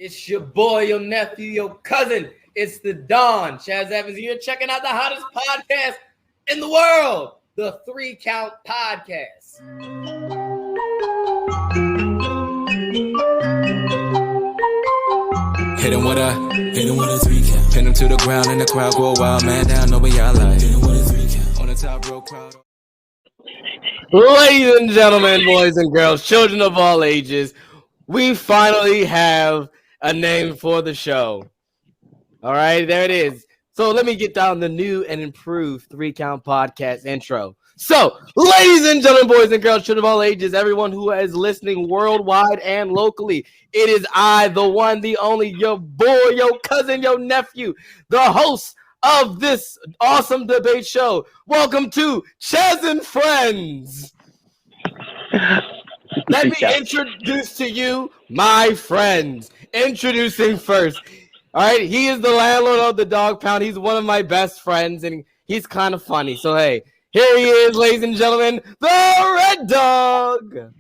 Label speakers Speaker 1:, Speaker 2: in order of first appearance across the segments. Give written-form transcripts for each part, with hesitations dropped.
Speaker 1: It's your boy, your nephew, your cousin. It's the Don. Chaz Evans. You're checking out the hottest podcast in the world, the 3 Count Podcast.
Speaker 2: Hit him with a 3 count. Pin him to the ground and the crowd go wild, man down over y'all like. Hit him with a 3 count. On the top row crowd.
Speaker 1: Ladies and gentlemen, boys and girls, children of all ages, we finally have a name for the show. All right, there it is. So let me get down the new and improved 3 Count Podcast intro. So, ladies and gentlemen, boys and girls, children of all ages, everyone who is listening worldwide and locally, it is I, the one, the only, your boy, your cousin, your nephew, the host of this awesome debate show. Welcome to Chaz and Friends. Let me introduce to you my friends. Introducing first. All right, he is the landlord of the Dog Pound. He's one of my best friends, and he's kind of funny. So, hey, here he is, ladies and gentlemen, the Red Dog.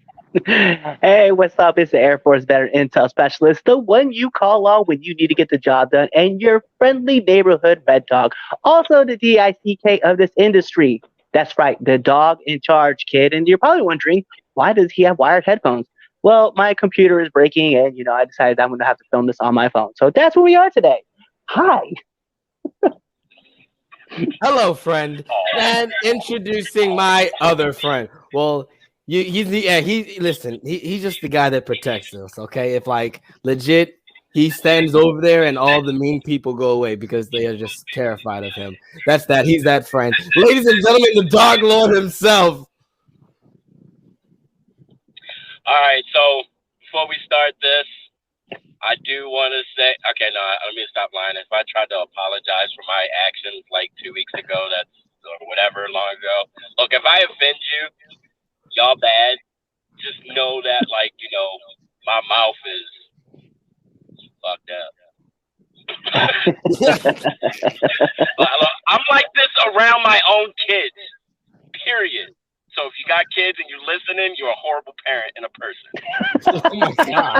Speaker 3: Hey, what's up? It's the Air Force Veteran Intel Specialist, the one you call on when you need to get the job done, and your friendly neighborhood Red Dog. Also, the DICK of this industry. That's right, the dog in charge, kid. And you're probably wondering, why does he have wired headphones? Well, my computer is breaking, and, I decided I'm going to have to film this on my phone. So that's where we are today. Hi.
Speaker 1: Hello, friend. And introducing my other friend. Well, he's just the guy that protects us, okay? If, legit, he stands over there and all the mean people go away because they are just terrified of him. He's that friend. Ladies and gentlemen, the Dog Lord himself.
Speaker 4: All right, so before we start this, I do want to say, okay, no, let me stop lying. If I tried to apologize for my actions like 2 weeks ago, or whatever, long ago. Look, if I offend you, y'all bad, just know that, my mouth is fucked up. I'm like this around my own kids, period. So if you got kids and you're listening, you're a horrible parent and a person.
Speaker 1: Oh my God.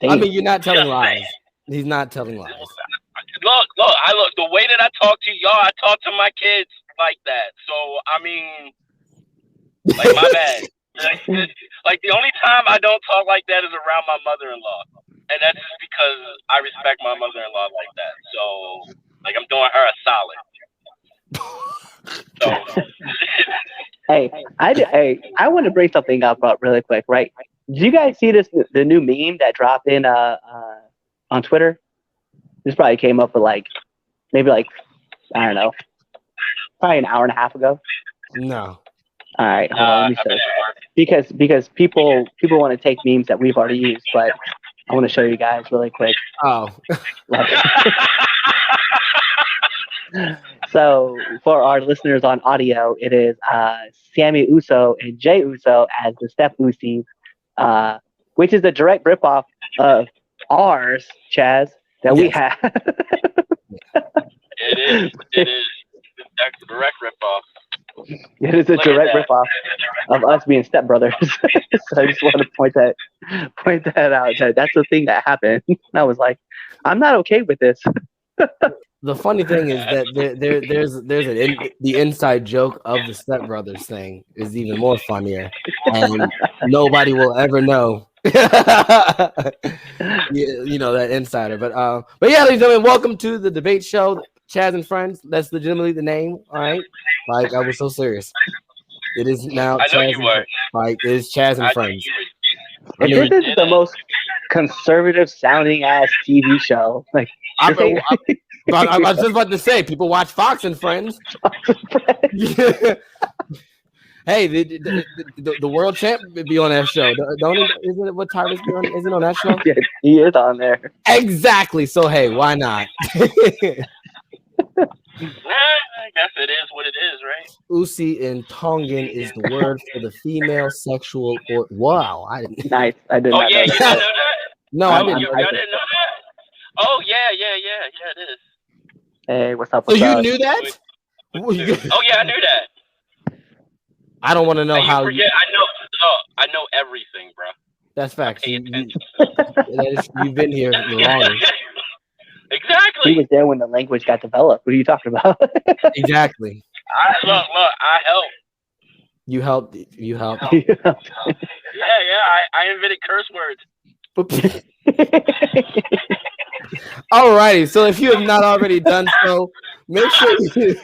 Speaker 1: I mean, you're not telling lies. He's not telling lies.
Speaker 4: Look, the way that I talk to y'all, I talk to my kids like that. So, I mean, my bad. The only time I don't talk like that is around my mother-in-law. And that's just because I respect my mother-in-law like that. So, I'm doing her a solid. So.
Speaker 3: Hey, I want to bring something up really quick, right? Did you guys see the new meme that dropped in on Twitter? This probably came up with maybe I don't know, probably an hour and a half ago.
Speaker 1: No.
Speaker 3: All right, hold on, let me search. Because people want to take memes that we've already used, but I want to show you guys really quick.
Speaker 1: Oh.
Speaker 3: So for our listeners on audio, it is Sammy Uso and Jay Uso as the Step Usos, which is a direct ripoff of ours, Chaz, that we have.
Speaker 4: It is. That's a direct ripoff.
Speaker 3: It is a direct ripoff of us being stepbrothers. So I just want to point that out. That's the thing that happened. And I was like, I'm not okay with this.
Speaker 1: The funny thing is that the inside joke of the Step Brothers thing is even more funnier, and nobody will ever know. That insider. But yeah, ladies and gentlemen, welcome to the debate show, Chaz and Friends. That's legitimately the name. All right, I was so serious. It is now.
Speaker 4: I know you were.
Speaker 1: It is Chaz and Friends.
Speaker 3: This is the most conservative sounding ass TV show.
Speaker 1: I was just about to say, people watch Fox and Friends. Hey, the world champ be on that show. Don't he? Isn't it what Tyrus be on? Isn't on that show?
Speaker 3: Yeah, he is on there.
Speaker 1: Exactly. So hey, why not?
Speaker 4: I guess it is what it is, right?
Speaker 1: Usi in Tongan is the word for the female sexual or wow. I didn't.
Speaker 3: Nice. I did
Speaker 4: not
Speaker 3: know
Speaker 4: you
Speaker 3: that.
Speaker 4: didn't know that?
Speaker 1: No, I didn't.
Speaker 4: Y'all didn't know that? Oh yeah, it is.
Speaker 3: Hey, what's up?
Speaker 1: So you knew that?
Speaker 4: Oh yeah, I knew that.
Speaker 1: I don't want to know how.
Speaker 4: Forget, I know everything, bro.
Speaker 1: That's facts.
Speaker 4: Pay attention.
Speaker 1: You've been here the longest.
Speaker 4: Exactly.
Speaker 3: He was there when the language got developed. What are you talking about?
Speaker 1: Exactly.
Speaker 4: Look, I helped.
Speaker 1: You helped. You helped.
Speaker 4: Yeah. I invented curse words.
Speaker 1: Alrighty. So if you have not already done so, make sure you.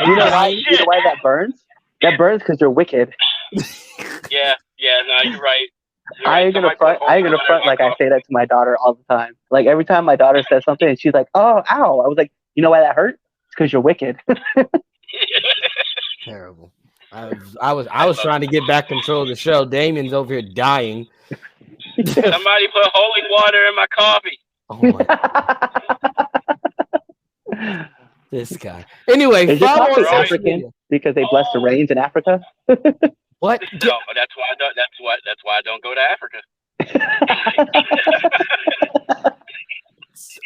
Speaker 3: You know why? You know why that burns? That burns because you're wicked.
Speaker 4: Yeah. No, you're right.
Speaker 3: I ain't gonna front like I say that to my daughter all the time. Like every time my daughter says something and she's like, "Oh, ow!" I was like, "You know why that hurt? It's because you're wicked."
Speaker 1: Terrible. I was trying to get back control of the show. Damien's over here dying.
Speaker 4: Somebody put holy water in my coffee.
Speaker 1: Oh my. This guy. Anyway,
Speaker 3: Is your
Speaker 1: follow
Speaker 3: coffee
Speaker 1: on social
Speaker 3: African
Speaker 1: media.
Speaker 3: because they bless the rains in Africa?
Speaker 1: What?
Speaker 4: No, that's why I don't go to Africa.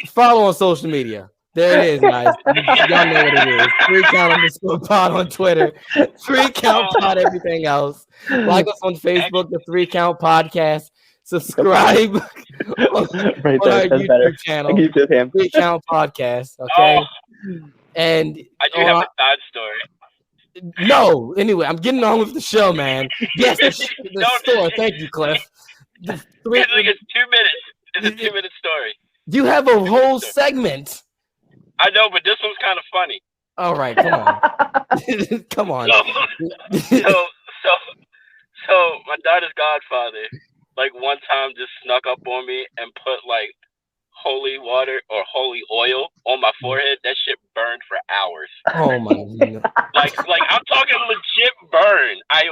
Speaker 1: Follow on social media. There it is, guys. Y'all know what it is. 3count_pod on Twitter. 3count pod everything else. Like us on Facebook, the 3Count Podcast. Subscribe
Speaker 3: Right
Speaker 1: on
Speaker 3: there.
Speaker 1: our
Speaker 3: That's
Speaker 1: YouTube
Speaker 3: better.
Speaker 1: channel,
Speaker 3: Keep this him.
Speaker 1: 3Count Podcast. Okay. And
Speaker 4: I do have a side story.
Speaker 1: no, anyway, I'm getting on with the show, man. Yes, the store. Thank you, Cliff.
Speaker 4: It's 2 minutes. It's a 2-minute story.
Speaker 1: You have a whole segment.
Speaker 4: I know, but this one's kind of funny.
Speaker 1: All right, come on. Come on.
Speaker 4: So my daughter's godfather, like one time just snuck up on me and put like holy water or holy oil on my forehead. That shit burned for hours.
Speaker 1: Oh my God.
Speaker 4: Like I'm talking legit burn. I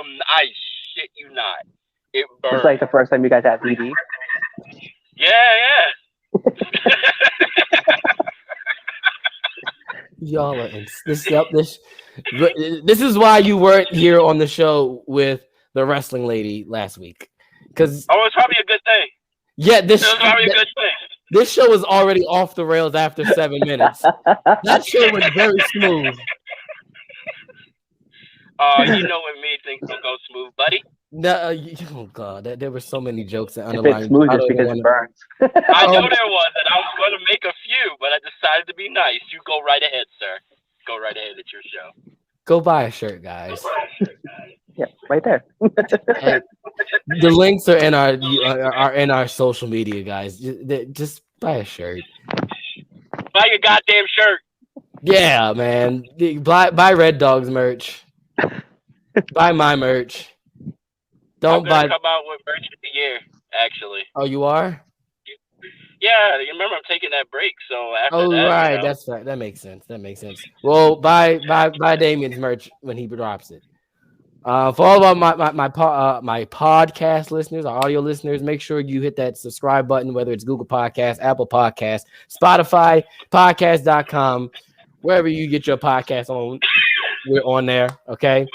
Speaker 4: shit you not. It burned.
Speaker 3: It's like the first time you guys had BD.
Speaker 4: Yeah.
Speaker 1: Y'all are this is why you weren't here on the show with the wrestling lady last week. Because
Speaker 4: it's probably a good thing.
Speaker 1: Yeah,
Speaker 4: It was probably a good thing.
Speaker 1: This show was already off the rails after 7 minutes. That show was very smooth.
Speaker 4: You know when me things don't go smooth, buddy.
Speaker 1: No, oh God, there were so many jokes that
Speaker 3: If
Speaker 1: underlined.
Speaker 3: it's smooth, it's because it burns.
Speaker 4: I know there was, and I was going to make a few, but I decided to be nice. You go right ahead, sir. Go right ahead at your show.
Speaker 1: Go buy a shirt, guys.
Speaker 3: Yeah, right there.
Speaker 1: And the links are in our social media, guys. Just buy a shirt.
Speaker 4: Buy your goddamn shirt.
Speaker 1: Yeah, man. Buy Red Dogs merch. Buy my merch.
Speaker 4: I'm gonna come out with merch of the year, actually.
Speaker 1: Oh, you are?
Speaker 4: Yeah, you remember I'm taking that break, so after that.
Speaker 1: Right,
Speaker 4: you know.
Speaker 1: that's right. That makes sense. Well, buy Damien's merch when he drops it. For all of my podcast listeners, our audio listeners, make sure you hit that subscribe button, whether it's Google Podcasts, Apple Podcasts, Spotify, podcast.com, wherever you get your podcast on. We're on there, okay?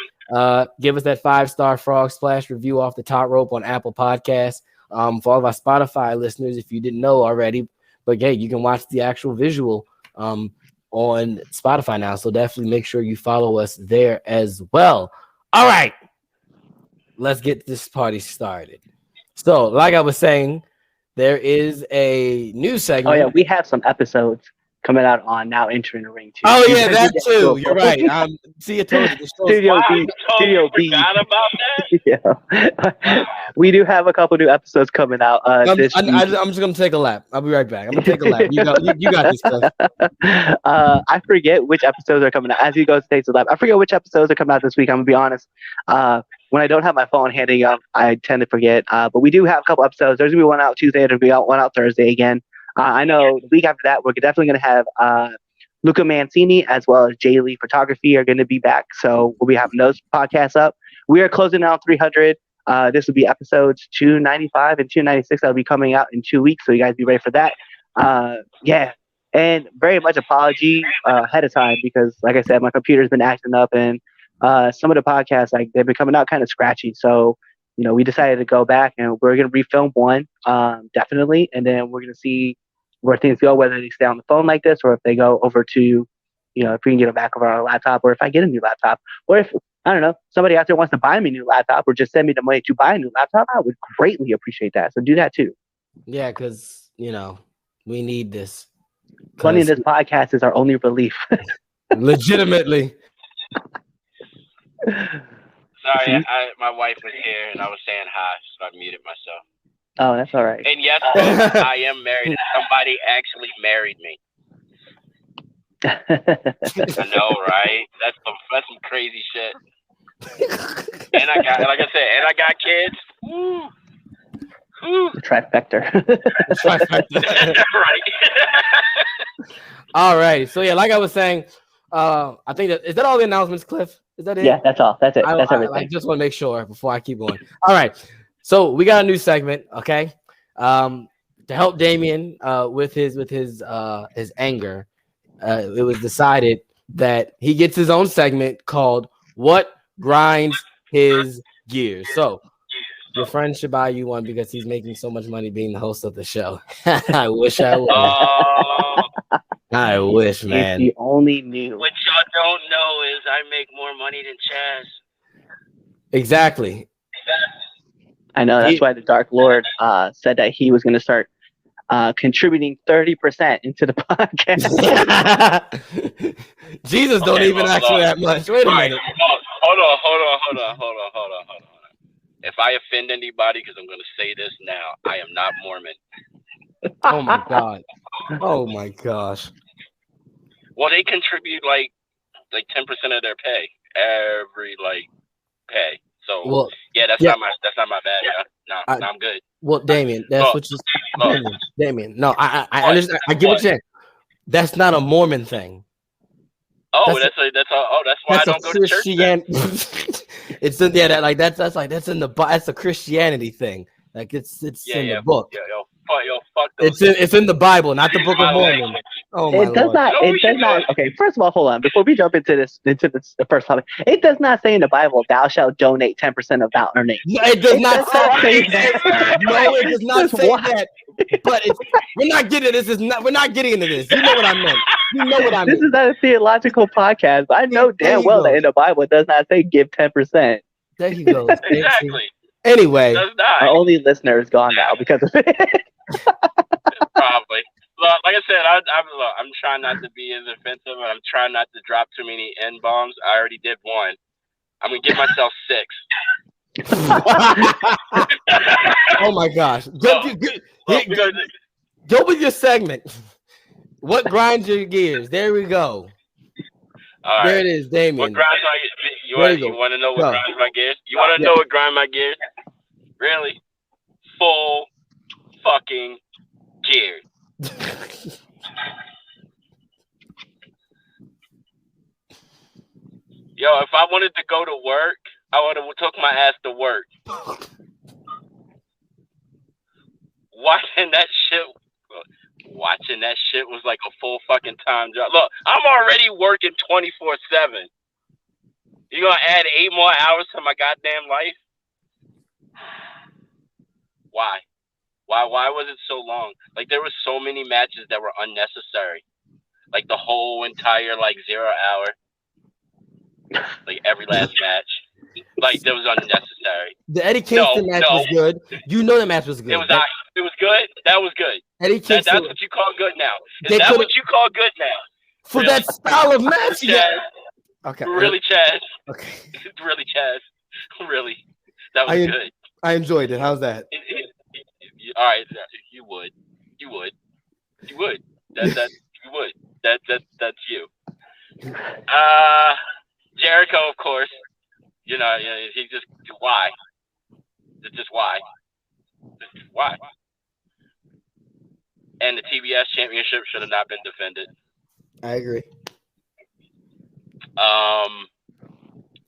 Speaker 1: Give us that 5-star frog splash review off the top rope on Apple Podcasts. For all of our Spotify listeners, if you didn't know already, but hey, you can watch the actual visual on Spotify now. So definitely make sure you follow us there as well. All right, let's get this party started. So, like I was saying, there is a new segment.
Speaker 3: Oh yeah, we have some episodes coming out on Now Entering the Ring too.
Speaker 1: Oh yeah, that too. You're right. See, I told you.
Speaker 3: Studio B.
Speaker 4: Studio B. Forgot about that.
Speaker 3: Yeah, we do have a couple new episodes coming out.
Speaker 1: I'm just gonna take a lap. I'll be right back. I'm gonna take a lap. You got this stuff.
Speaker 3: I forget which episodes are coming out. As you go takes a lap, I forget which episodes are coming out this week. I'm gonna be honest. When I don't have my phone handy up, I tend to forget. But we do have a couple episodes. There's gonna be one out Tuesday. There'll be one out Thursday again. I know the week after that, we're definitely going to have Luca Mancini as well as Jay Lee Photography are going to be back. So we'll be having those podcasts up. We are closing out 300. This will be episodes 295 and 296 that'll be coming out in 2 weeks. So you guys be ready for that. Yeah. And very much apology ahead of time because, like I said, my computer's been acting up and some of the podcasts, they've been coming out kind of scratchy. So, we decided to go back and we're going to refilm one, definitely. And then we're going to see where things go, whether they stay on the phone like this or if they go over to, if we can get them back over our laptop or if I get a new laptop or if I don't know, somebody out there wants to buy me a new laptop or just send me the money to buy a new laptop, I would greatly appreciate that. So do that too.
Speaker 1: Yeah, because we need this.
Speaker 3: Money in this podcast is our only relief.
Speaker 1: Legitimately.
Speaker 4: Sorry, my wife was here and I was saying hi, so I muted myself.
Speaker 3: Oh, that's all right.
Speaker 4: And yes, I am married. Somebody actually married me. I know, right? That's some crazy shit. And I got kids. Woo. Woo.
Speaker 3: The trifecta.
Speaker 4: Right.
Speaker 1: All right. So yeah, like I was saying, I think is that all the announcements, Cliff? Is that it?
Speaker 3: Yeah, that's all. That's it. That's everything.
Speaker 1: I just want to make sure before I keep going. All right. So we got a new segment, okay? To help Damien with his anger, it was decided that he gets his own segment called "What Grinds His Gears." So your friend should buy you one because he's making so much money being the host of the show. I wish I was. I wish, man.
Speaker 3: If you only knew.
Speaker 4: What y'all don't know is I make more money than Chaz.
Speaker 1: Exactly.
Speaker 3: I know that's why the Dark Lord said that he was going to start contributing 30% into the podcast.
Speaker 1: Jesus don't even ask for that much. Wait a minute.
Speaker 4: Hold on. If I offend anybody, because I'm going to say this now, I am not Mormon.
Speaker 1: Oh my God. Oh my gosh.
Speaker 4: Well, they contribute like 10% of their pay every pay. So that's not my bad. Yeah. No, I'm good.
Speaker 1: Well, Damien, that's what you. Damien. No, I understand. I get what you're saying. That's not a Mormon thing.
Speaker 4: Oh, that's why I don't go to church.
Speaker 1: It's in that's in the that's a Christianity thing. Like it's in the book.
Speaker 4: Fuck those.
Speaker 1: It's in the Bible, not the Book of Mormon. Oh my
Speaker 3: It does not. Okay, first of all, hold on. Before we jump into this, the first topic, it does not say in the Bible, "Thou shalt donate 10% of thou earnings."
Speaker 1: No, it does not say that. No, it does not say that. But we're not getting this. We're not getting into this. You know what I meant. You know what I meant.
Speaker 3: This is not a theological podcast. I know damn well that in the Bible it does not say give 10%.
Speaker 1: There you go.
Speaker 4: Exactly.
Speaker 1: Anyway,
Speaker 3: our only listener is gone now because of it.
Speaker 4: Probably. Look, like I said, I'm trying not to be as offensive, and I'm trying not to drop too many N-bombs. I already did one. I'm going to give myself 6.
Speaker 1: Oh, my gosh. Go with your segment. What grinds your gears? There we go.
Speaker 4: All right.
Speaker 1: There it is, Damien.
Speaker 4: What grinds my gears? You want to know what grinds my gears? You want to know what grinds my gears? Really? Full fucking gears. Yo, if I wanted to go to work, I would have took my ass to work. Watching that shit was like a full fucking time job. Look, I'm already working 24/7. You gonna add 8 more hours to my goddamn life? Why? Why was it so long? Like, there were so many matches that were unnecessary. Like, the whole entire 0 hour. Like, every last match. Like, that was unnecessary.
Speaker 1: The Eddie Kingston match was good. You know the match was good.
Speaker 4: It was good. That was good.
Speaker 1: Eddie Kingston.
Speaker 4: That's what you call good now. Is that what you call good now?
Speaker 1: For really? That style of match?
Speaker 4: Yeah.
Speaker 1: Okay.
Speaker 4: Really, Chaz?
Speaker 1: Okay.
Speaker 4: Really, Chaz? Really? That was good.
Speaker 1: I enjoyed it. How's that?
Speaker 4: All right. You would. That's you. Jericho, of course. You know, he just why? Just why? And the TBS championship should have not been defended.
Speaker 1: I agree.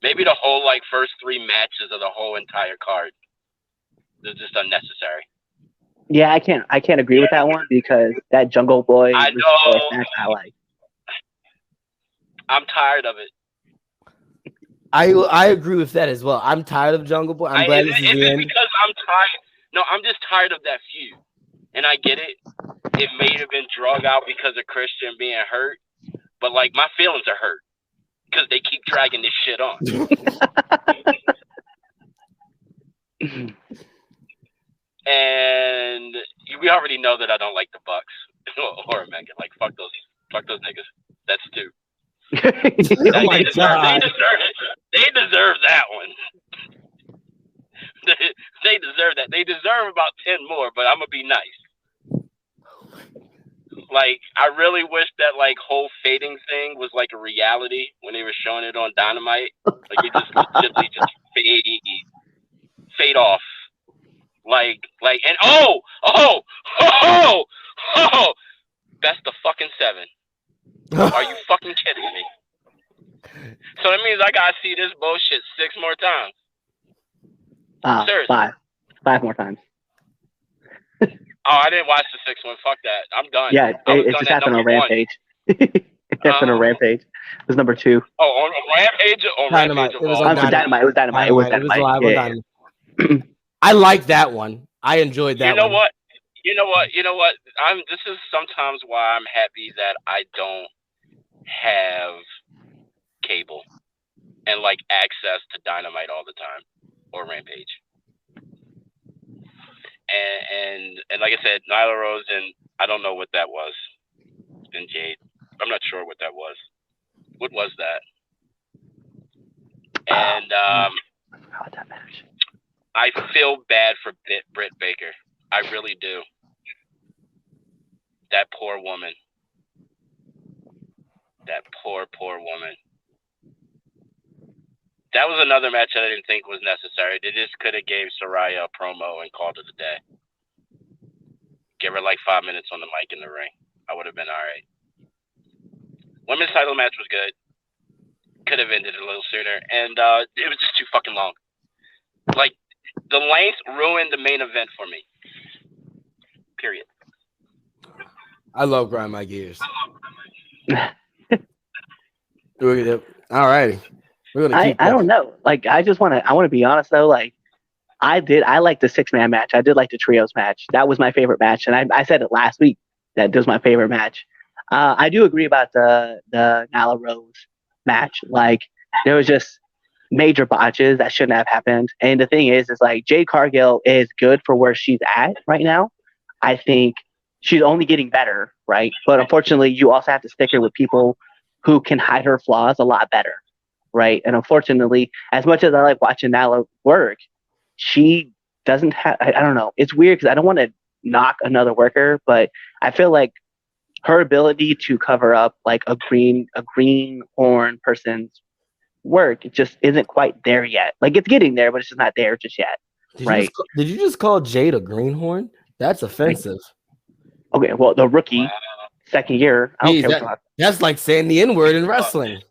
Speaker 4: Maybe the whole first 3 matches of the whole entire card. They're just unnecessary.
Speaker 3: Yeah, I can't agree with that one because that Jungle Boy
Speaker 4: I know.
Speaker 3: Match I like.
Speaker 4: I'm tired of it.
Speaker 1: I agree with that as well. I'm tired of Jungle Boy. I'm glad this is the end.
Speaker 4: Because I'm tired. No, I'm just tired of that feud. And I get it. It may have been drug out because of Christian being hurt. But my feelings are hurt. because they keep dragging this shit on. And we already know that I don't like the Bucks or Megan. Like, fuck those niggas. That's two.
Speaker 1: Oh my God.
Speaker 4: They deserve that one. They deserve that. They deserve about 10 more, but I'm gonna be nice. Like, I really wish that like whole fading thing was like a reality when they were showing it on Dynamite. Like, it just legitimately just fade off. Like, and oh, best of fucking 7. Are you fucking kidding me? So that means I gotta see this bullshit 6 more times. Seriously.
Speaker 3: 5 more times.
Speaker 4: Oh, I didn't watch the 6th one. Fuck that. I'm done.
Speaker 3: Yeah, it just happened on Rampage. It happened on Rampage. It was number 2.
Speaker 4: Oh, on Rampage? On
Speaker 1: Dynamite.
Speaker 4: Rampage.
Speaker 1: It was
Speaker 3: on Dynamite. It was Dynamite. It was Dynamite.
Speaker 1: Yeah. I like that one. I enjoyed that one.
Speaker 4: You know what? This is sometimes why I'm happy that I don't have cable and like access to Dynamite all the time or Rampage. And like I said, Nyla Rose, and I don't know what that was. And Jade, I'm not sure what that was. What was that? And
Speaker 3: that match.
Speaker 4: I feel bad for Britt Baker. I really do. That poor woman. That poor woman. That was another match that I didn't think was necessary. They just could have gave Saraya a promo and called it a day. Give her like 5 minutes on the mic in the ring. I would have been all right. Women's title match was good. Could have ended it a little sooner. And it was just too fucking long. Like, the length ruined the main event for me. Period.
Speaker 1: I love grind my gears. All righty.
Speaker 3: I don't know. Like, I want to be honest though. Like, I like the 6-man match. I did like the trios match. That was my favorite match. And I said it last week that was my favorite match. I do agree about the Nyla Rose match. Like, there was just major botches that shouldn't have happened. And the thing is like Jade Cargill is good for where she's at right now. I think she's only getting better, right? But unfortunately, you also have to stick her with people who can hide her flaws a lot better, right? And unfortunately, as much as I like watching Nyla work, she doesn't have, I don't know. It's weird because I don't want to knock another worker, but I feel like her ability to cover up like a greenhorn person's work, it just isn't quite there yet. Like, it's getting there, but it's just not there just yet. Right?
Speaker 1: Did you just call Jade a greenhorn? That's offensive.
Speaker 3: Okay, well, the rookie, second year. I don't care what
Speaker 1: that's like saying the N-word in wrestling.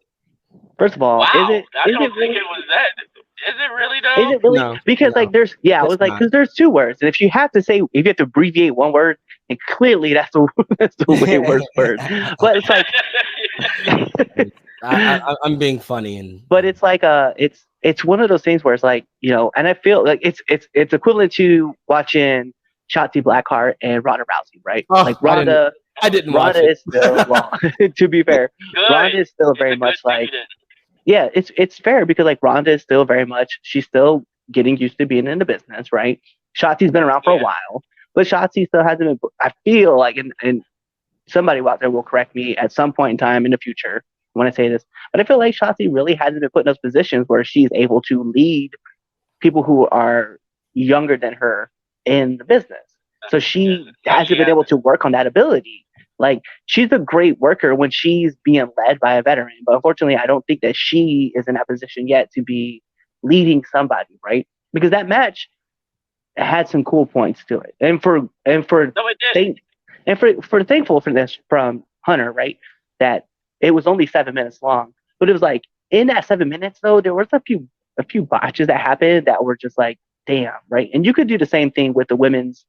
Speaker 3: First of all,
Speaker 4: wow,
Speaker 3: is it
Speaker 4: really? It was that. Is it really though?
Speaker 3: Is it really? No, because like there's I was like, because there's 2 words, and if you have to abbreviate one word, and clearly that's the way worse word. But it's like
Speaker 1: I'm being funny,
Speaker 3: but it's like it's one of those things where it's like, you know, and I feel like it's equivalent to watching Shotzi Blackheart and Ronda Rousey, right?
Speaker 1: Oh,
Speaker 3: like Ronda.
Speaker 1: I didn't watch
Speaker 3: Ronda
Speaker 1: it.
Speaker 3: Is still, well, to be fair, Ronda is still very much like. Yeah, it's fair because like Ronda is still very much, she's still getting used to being in the business, right? Shotzi's been around for a while, but Shotzi still hasn't been, I feel like, and somebody out there will correct me at some point in time in the future when I say this, but I feel like Shotzi really hasn't been put in those positions where she's able to lead people who are younger than her in the business. So she hasn't been able to work on that ability. Like, she's a great worker when she's being led by a veteran, but unfortunately, I don't think that she is in that position yet to be leading somebody, right? Because that match had some cool points to it, and for thankful for this from Hunter, right? That it was only 7 minutes long, but it was like in that 7 minutes though, there was a few botches that happened that were just like, damn, right? And you could do the same thing with the women's.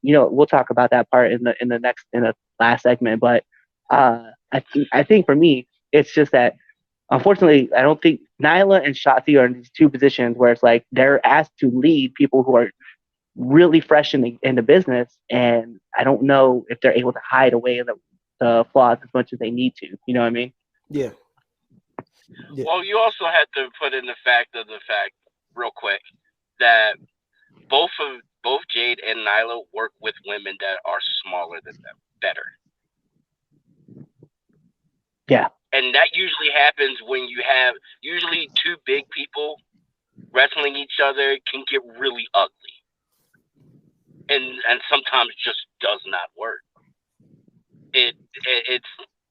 Speaker 3: You know, we'll talk about that part in the last segment, but I think for me, it's just that unfortunately, I don't think Nyla and Shotzi are in these 2 positions where it's like they're asked to lead people who are really fresh in the business, and I don't know if they're able to hide away the flaws as much as they need to. You know what I mean?
Speaker 1: Yeah. Yeah.
Speaker 4: Well, you also have to put in the fact real quick that both Jade and Nyla work with women that are smaller than them, better.
Speaker 3: Yeah.
Speaker 4: And that usually happens when you have usually two big people wrestling each other can get really ugly. And sometimes just does not work. It's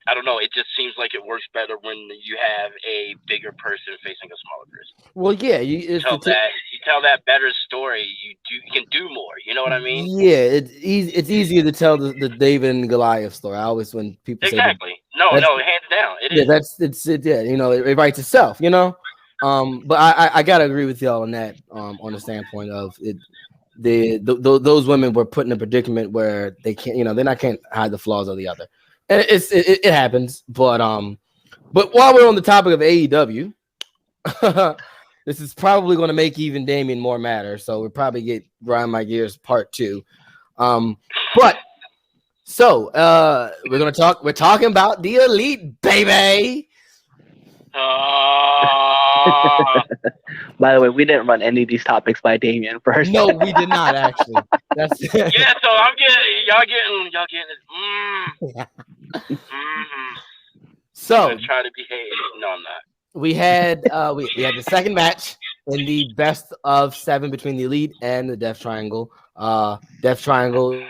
Speaker 4: I don't know, it just seems like it works better when you have a bigger person facing a smaller person.
Speaker 1: Well, yeah,
Speaker 4: You tell that better story. You can do more. You know what I mean?
Speaker 1: Yeah, it's easier to tell the David and Goliath story. I always when people
Speaker 4: exactly.
Speaker 1: say
Speaker 4: no, hands down, it is.
Speaker 1: Yeah, it writes itself. But I gotta agree with y'all on that. On the standpoint of it, those women were put in a predicament where they can't, they can't hide the flaws of the other, and it happens. But while we're on the topic of AEW. This is probably going to make even Damian more madder, so we'll probably get Grind My Gears Part 2. But so we're talking about the Elite, baby.
Speaker 3: By the way, we didn't run any of these topics by Damian first.
Speaker 1: No, we did not actually. That's
Speaker 4: yeah. So y'all getting.
Speaker 1: So
Speaker 4: I'm trying to behave. No, I'm not.
Speaker 1: We had the second match in the best of 7 between the Elite and the Death Triangle. Death Triangle.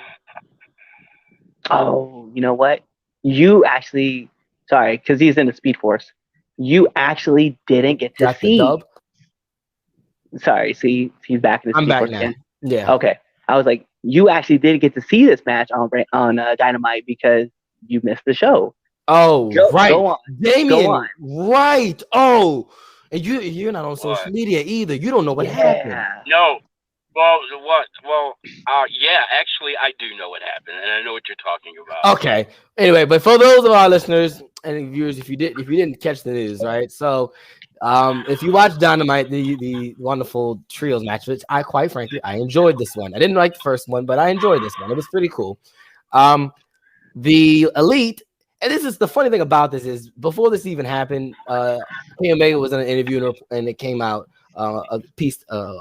Speaker 3: Oh, you know what? You actually, sorry, because he's in the Speed Force. You actually didn't get to see.
Speaker 1: The dub?
Speaker 3: Sorry, see, he's back in the
Speaker 1: I'm
Speaker 3: Speed
Speaker 1: back
Speaker 3: Force
Speaker 1: now.
Speaker 3: again.
Speaker 1: Yeah.
Speaker 3: Okay, I was like, you actually didn't get to see this match on Dynamite because you missed the show.
Speaker 1: Oh, right.
Speaker 3: Go on.
Speaker 1: Damian,
Speaker 3: go on.
Speaker 1: Right. Oh, and you're not on social media either. You don't know what happened.
Speaker 4: No. Well, what? Well, yeah. Actually, I do know what happened, and I know what you're talking about.
Speaker 1: Okay. Anyway, but for those of our listeners and viewers, if you didn't catch the news, right? So, if you watch Dynamite, the wonderful trios match, which I quite frankly I enjoyed this one. I didn't like the first one, but I enjoyed this one. It was pretty cool. The Elite. And this is the funny thing about this is before this even happened, Kenny Omega was in an interview and it came out a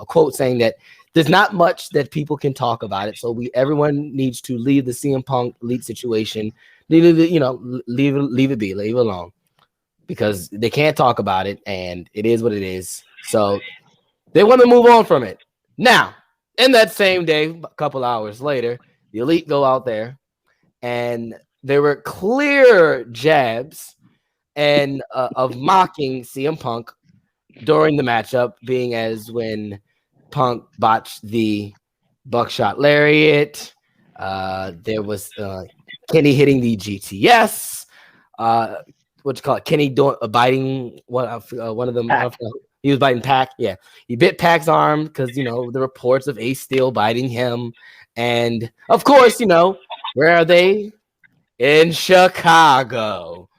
Speaker 1: quote saying that there's not much that people can talk about it. So everyone needs to leave the CM Punk Elite situation, leave it be, leave it alone, because they can't talk about it and it is what it is. So they want to move on from it. Now, in that same day, a couple hours later, the Elite go out there and there were clear jabs and of mocking CM Punk during the matchup, being as when Punk botched the buckshot lariat. There was Kenny hitting the GTS. What you call it? Kenny biting one of them. He was biting Pac. Yeah, he bit Pac's arm because the reports of Ace Steel biting him, and of course, where are they? In Chicago.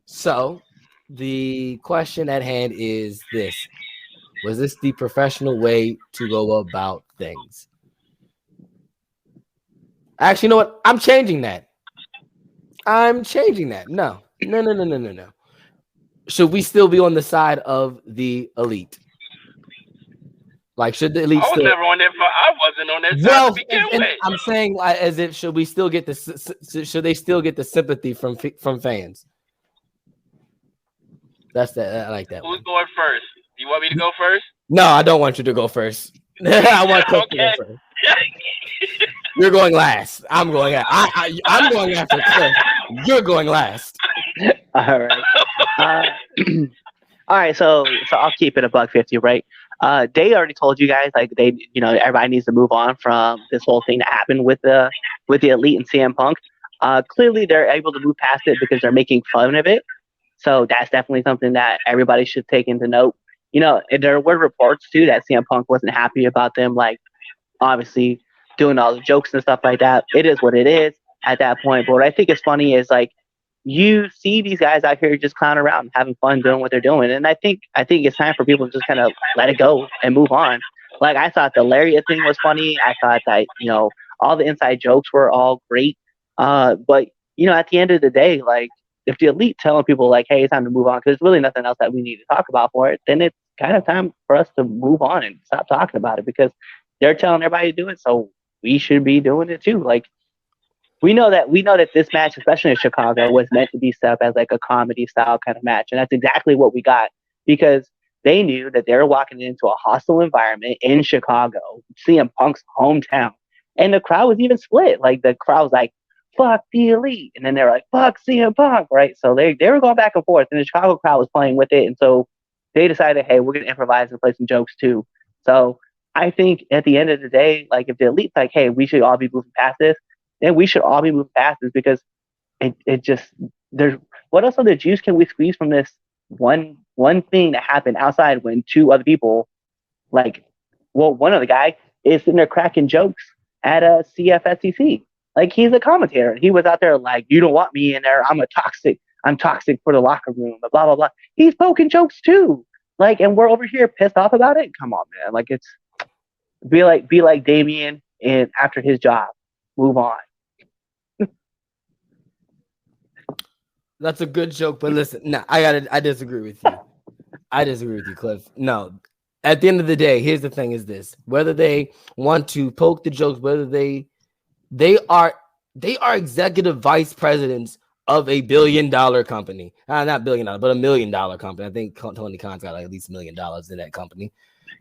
Speaker 1: So the question at hand is this: was this the professional way to go about things? Actually, you know what? I'm changing that. No. Should we still be on the side of the Elite? Like, should the Elite?
Speaker 4: I was never on there. I wasn't on that side to begin with.
Speaker 1: I'm saying, as if should we still get should they still get the sympathy from fans? That's that. I like that.
Speaker 4: Who's going first? You want me to go first?
Speaker 1: No, I don't want you to go first. I want Cook to go first. You're going last. I'm going after. I'm going after Cliff. You're going last.
Speaker 3: All right. All right. So I'll keep it $150, right? They already told you guys everybody needs to move on from this whole thing that happened with the Elite and CM Punk. Clearly they're able to move past it because they're making fun of it. So that's definitely something that everybody should take into note. There were reports too that CM Punk wasn't happy about them, obviously doing all the jokes and stuff like that. It is what it is at that point. But what I think is funny is you see these guys out here just clowning around, having fun doing what they're doing. And I think it's time for people to just kind of let it go and move on. I thought the lariat thing was funny. I thought that, all the inside jokes were all great. But, at the end of the day, if the elite telling people like, hey, it's time to move on because there's really nothing else that we need to talk about for it, then it's kind of time for us to move on and stop talking about it because they're telling everybody to do it, so we should be doing it too. Like we know that this match, especially in Chicago, was meant to be set up as like a comedy style kind of match, and that's exactly what we got because they knew that they were walking into a hostile environment in Chicago, CM Punk's hometown, and the crowd was even split. Like the crowd was like, "Fuck the elite," and then they were like, "Fuck CM Punk," right? So they were going back and forth, and the Chicago crowd was playing with it, and so they decided, hey, we're gonna improvise and play some jokes too. So I think at the end of the day, like if the elite's like, hey, we should all be moving past this, then we should all be moving past this because it just there's what else other juice can we squeeze from this one thing that happened outside when two other people one of the guy is sitting there cracking jokes at a CFSCC. Like he's a commentator. He was out there like, you don't want me in there. I'm toxic for the locker room, blah, blah, blah. He's poking jokes too. Like, and we're over here pissed off about it. Come on, man. Like it's be like Damien and after his job, move on.
Speaker 1: That's a good joke, but listen, no, I disagree with you. I disagree with you, Cliff. No, at the end of the day, here's the thing: is this whether they want to poke the jokes, whether they are executive vice presidents of a $1 billion company, not $1 billion, but $1 million company. I think Tony Khan's got like at least $1 million in that company,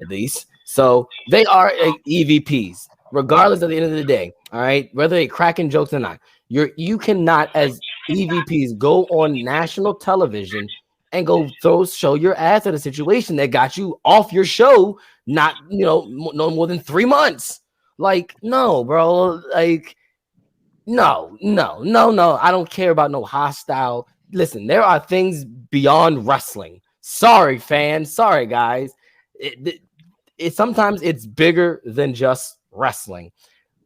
Speaker 1: at least. So they are EVPs, regardless at the end of the day. All right, whether they cracking jokes or not, you cannot as EVPs go on national television and go show your ass at a situation that got you off your show, not no more than 3 months. Like, no, bro. Like, no. I don't care about no hostile. Listen, there are things beyond wrestling. Sorry, fans. Sorry, guys. It sometimes it's bigger than just wrestling.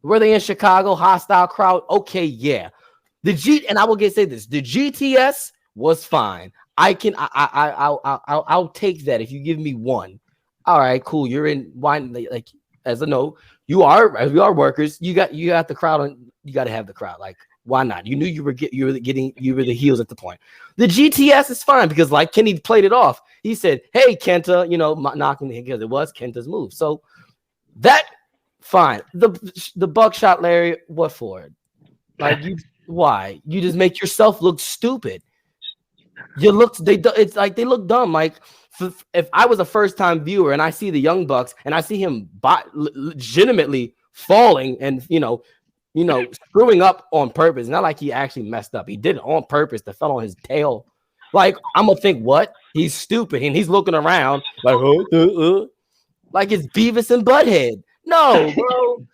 Speaker 1: Were they in Chicago, hostile crowd? Okay, yeah. And I will say this: the GTS was fine. I'll take that if you give me one. All right, cool. You're in wine, like as a note. We are workers. You got the crowd on. You got to have the crowd. Like, why not? You knew you were the heels at the point. The GTS is fine because like Kenny played it off. He said, "Hey, Kenta," knocking because it was Kenta's move. So that fine. The buckshot Larry, what for it? Like why? You just make yourself look stupid. It's like they look dumb. Like if I was a first time viewer and I see the Young Bucks and I see him legitimately falling and screwing up on purpose, not like he actually messed up. He did it on purpose to fell on his tail. Like I'm gonna think, what? He's stupid and he's looking around like like it's Beavis and Butthead. No, bro.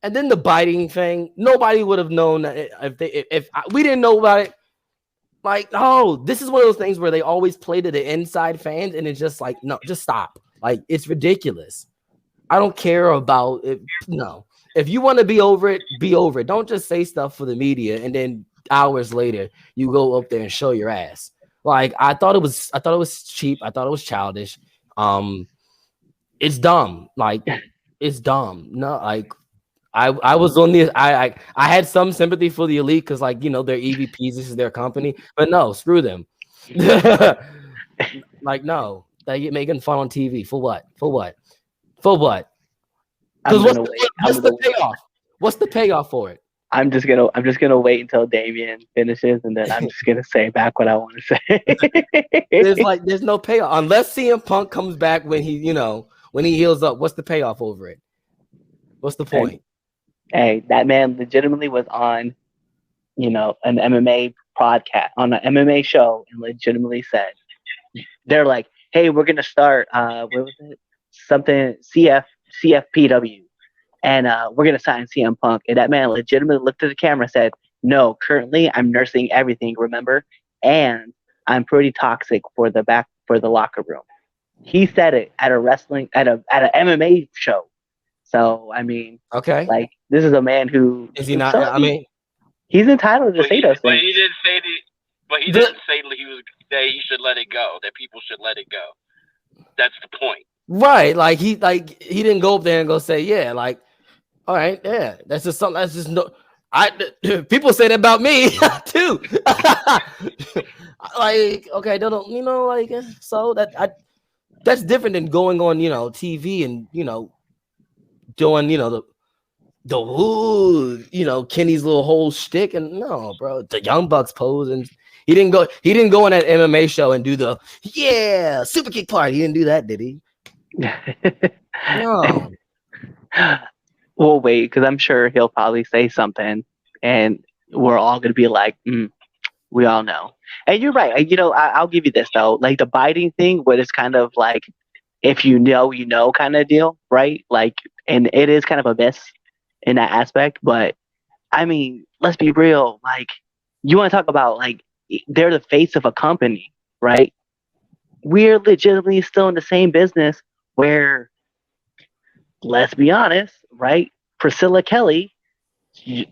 Speaker 1: And then the biting thing, nobody would have known that if we didn't know about it. Like, oh, this is one of those things where they always play to the inside fans, and it's just like, no, just stop. Like, it's ridiculous. I don't care about it. No, if you want to be over it, be over it. Don't just say stuff for the media, and then hours later you go up there and show your ass. Like, I thought it was cheap. I thought it was childish. It's dumb. Like, it's dumb. No, like. I was on the I had some sympathy for the elite because they're EVPs, this is their company, but no, screw them. Like no, they get making fun on TV for what? Because what's the payoff? What's the payoff for it?
Speaker 3: I'm just gonna wait until Damien finishes and then I'm just gonna say back what I want to say.
Speaker 1: There's no payoff unless CM Punk comes back when he heals up. What's the payoff over it? What's the point?
Speaker 3: Hey, that man legitimately was on, an MMA podcast, on an MMA show, and legitimately said, they're like, hey, we're going to start, what was it? Something, CFPW, and we're going to sign CM Punk. And that man legitimately looked at the camera and said, no, currently I'm nursing everything, remember? And I'm pretty toxic for the locker room. He said it at a wrestling, at an MMA show. So, I mean,
Speaker 1: okay,
Speaker 3: like this is a man who
Speaker 1: is he not? I mean,
Speaker 3: he's entitled to say those things.
Speaker 4: But he didn't say that. But he didn't say that he should let it go. That people should let it go. That's the point,
Speaker 1: right? Like he didn't go up there and go say, yeah, like, all right, yeah, that's just something. That's just no. People say that about me too. Like, okay, don't you know, like, so that's different than going on, TV and doing, Kenny's little whole shtick. And no, bro, the Young Bucks pose, and he didn't go on that MMA show and do the super kick party. He didn't do that, did he? No.
Speaker 3: We'll wait, because I'm sure he'll probably say something, and we're all gonna be like, we all know. And you're right. I'll give you this though, like the biting thing, where it's kind of like, if you know, kind of deal, right? Like, and it is kind of a miss in that aspect. But I mean, let's be real. Like, you want to talk about, like, they're the face of a company, right? We're legitimately still in the same business where, let's be honest, right? Priscilla Kelly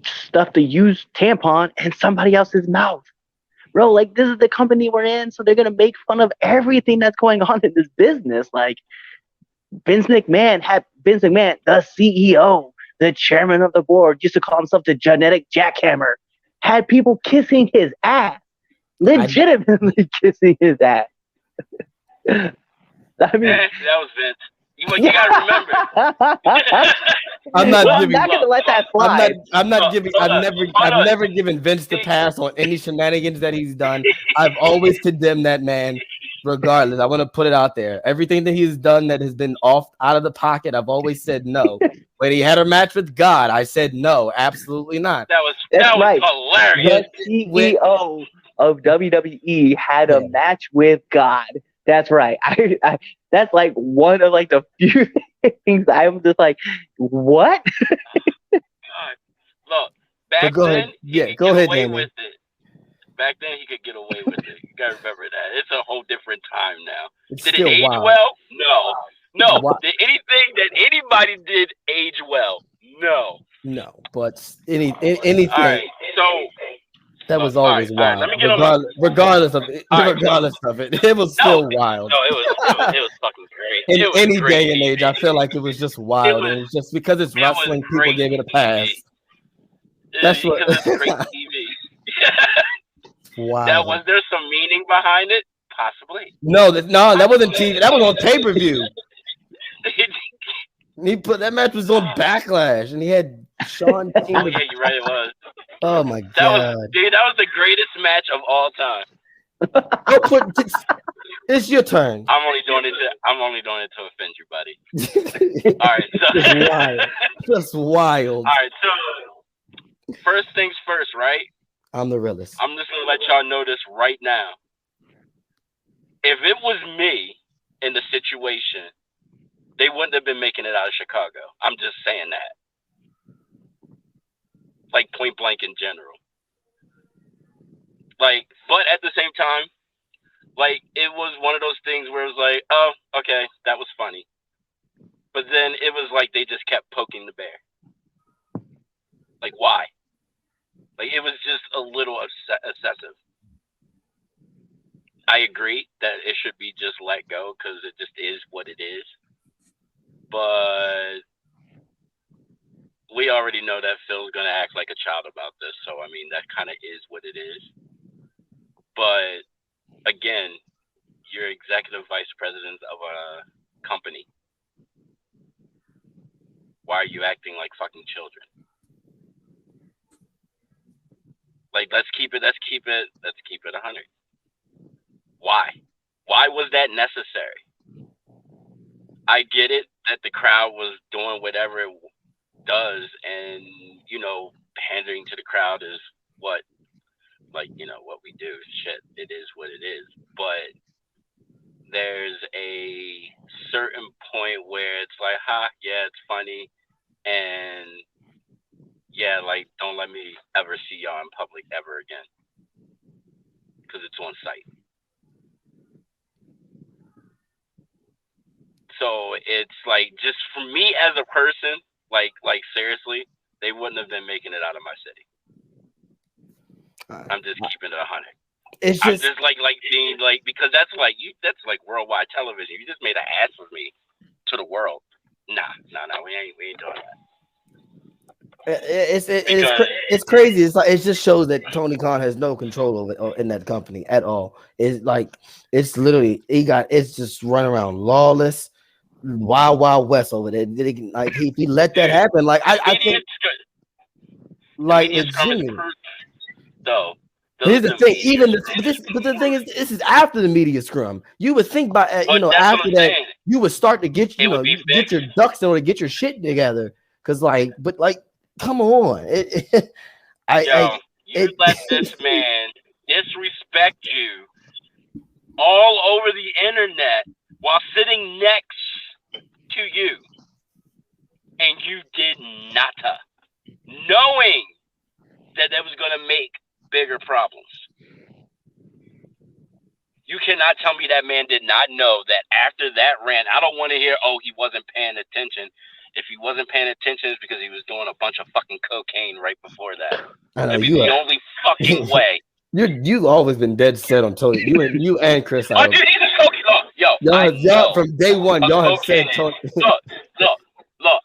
Speaker 3: stuffed a used tampon in somebody else's mouth. Bro, like, this is the company we're in, so they're going to make fun of everything that's going on in this business. Like, Vince McMahon, the CEO, the chairman of the board, used to call himself the genetic jackhammer, had people kissing his ass, legitimately kissing his ass. I mean,
Speaker 4: that was Vince. You gotta remember.
Speaker 1: I'm not
Speaker 3: gonna let that slide.
Speaker 1: I've never given Vince the pass on any shenanigans that he's done. I've always condemned that man, regardless. I want to put it out there. Everything that he's done that has been out of the pocket, I've always said no. When he had a match with God, I said no, absolutely not.
Speaker 4: That was hilarious.
Speaker 3: The CEO of WWE had a match with God. That's right. I that's like one of like the few things I'm just like, what?
Speaker 4: Look, back then, he could get away with it. Back then, he could get away with it. You gotta remember that. It's a whole different time now. Did it age well? No. Did anything that anybody did age well? No.
Speaker 1: But anything.
Speaker 4: All right, so.
Speaker 1: That was always wild. Regardless of it, it was still wild.
Speaker 4: No, it was fucking great.
Speaker 1: In any day and age, I feel like it was just wild. And it's just because it's wrestling, people gave it a pass. That's what.
Speaker 4: Because it's great TV.
Speaker 1: Wow.
Speaker 4: Was there some meaning behind it? Possibly.
Speaker 1: No, that wasn't TV. That was on pay-per-view. That match was on Backlash, and he had Sean King.
Speaker 4: Oh yeah, you're right. It was.
Speaker 1: Oh my god,
Speaker 4: that was the greatest match of all time.
Speaker 1: It's your turn.
Speaker 4: I'm only doing it to offend you, buddy. All right, so
Speaker 1: just wild.
Speaker 4: All right, so first things first, right?
Speaker 1: I'm the realest.
Speaker 4: I'm just gonna let y'all know this right now. If it was me in the situation, they wouldn't have been making it out of Chicago. I'm just saying that. Like, point blank in general. Like, but at the same time, like, it was one of those things where it was like, oh, okay, that was funny. But then it was like they just kept poking the bear. Like, why? Like, it was just a little excessive. I agree that it should be just let go because it just is what it is. But we already know that Phil's going to act like a child about this. So, I mean, that kind of is what it is. But, again, you're executive vice president of a company. Why are you acting like fucking children? Like, let's keep it 100. Why? Why was that necessary? I get it that the crowd was doing whatever it does, and, you know, pandering to the crowd is what we do. Shit, it is what it is. But there's a certain point where it's like, yeah, it's funny, and yeah, like, don't let me ever see y'all in public ever again, because it's on site. So it's like, just for me as a person, like seriously, they wouldn't have been making it out of my city. I'm just keeping it 100.
Speaker 1: It's
Speaker 4: just, I'm just like being like, because that's like worldwide television. You just made an ass of me to the world. Nah, we ain't doing that.
Speaker 1: It's crazy. It's like it just shows that Tony Khan has no control over it in that company at all. It's like it's literally it's just running around lawless, wild west over there. Like if he let that happen, like I think like legitimately.
Speaker 4: Though.
Speaker 1: Here's the thing, but the thing is, this is after the media scrum. You would think by after that, you would start to get get your ducks in order, get your shit together. Cause come on, you
Speaker 4: let this man disrespect you all over the internet while sitting next to you, and you did not, knowing that was going to make bigger problems. You cannot tell me that man did not know that after that rant. I don't want to hear, he wasn't paying attention. If he wasn't paying attention, it's because he was doing a bunch of fucking cocaine right before that. That'd be the only fucking way.
Speaker 1: You've always been dead set on Tony. You and Chris.
Speaker 4: Dude, he's a cocaine.
Speaker 1: Y'all from day one, y'all have said Tony.
Speaker 4: Look,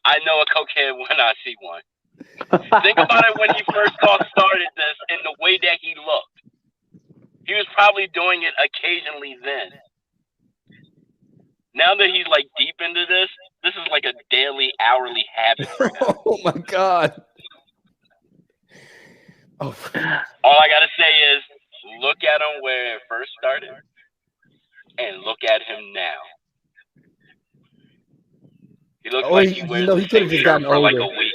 Speaker 4: I know a cokehead when I see one. Think about it when he first started this and the way that he looked. He was probably doing it occasionally then. Now that he's like deep into this is like a daily, hourly habit for him.
Speaker 1: Oh my God.
Speaker 4: All I gotta say is look at him where it first started and look at him now. He looks like he wears the same shirt for like a week.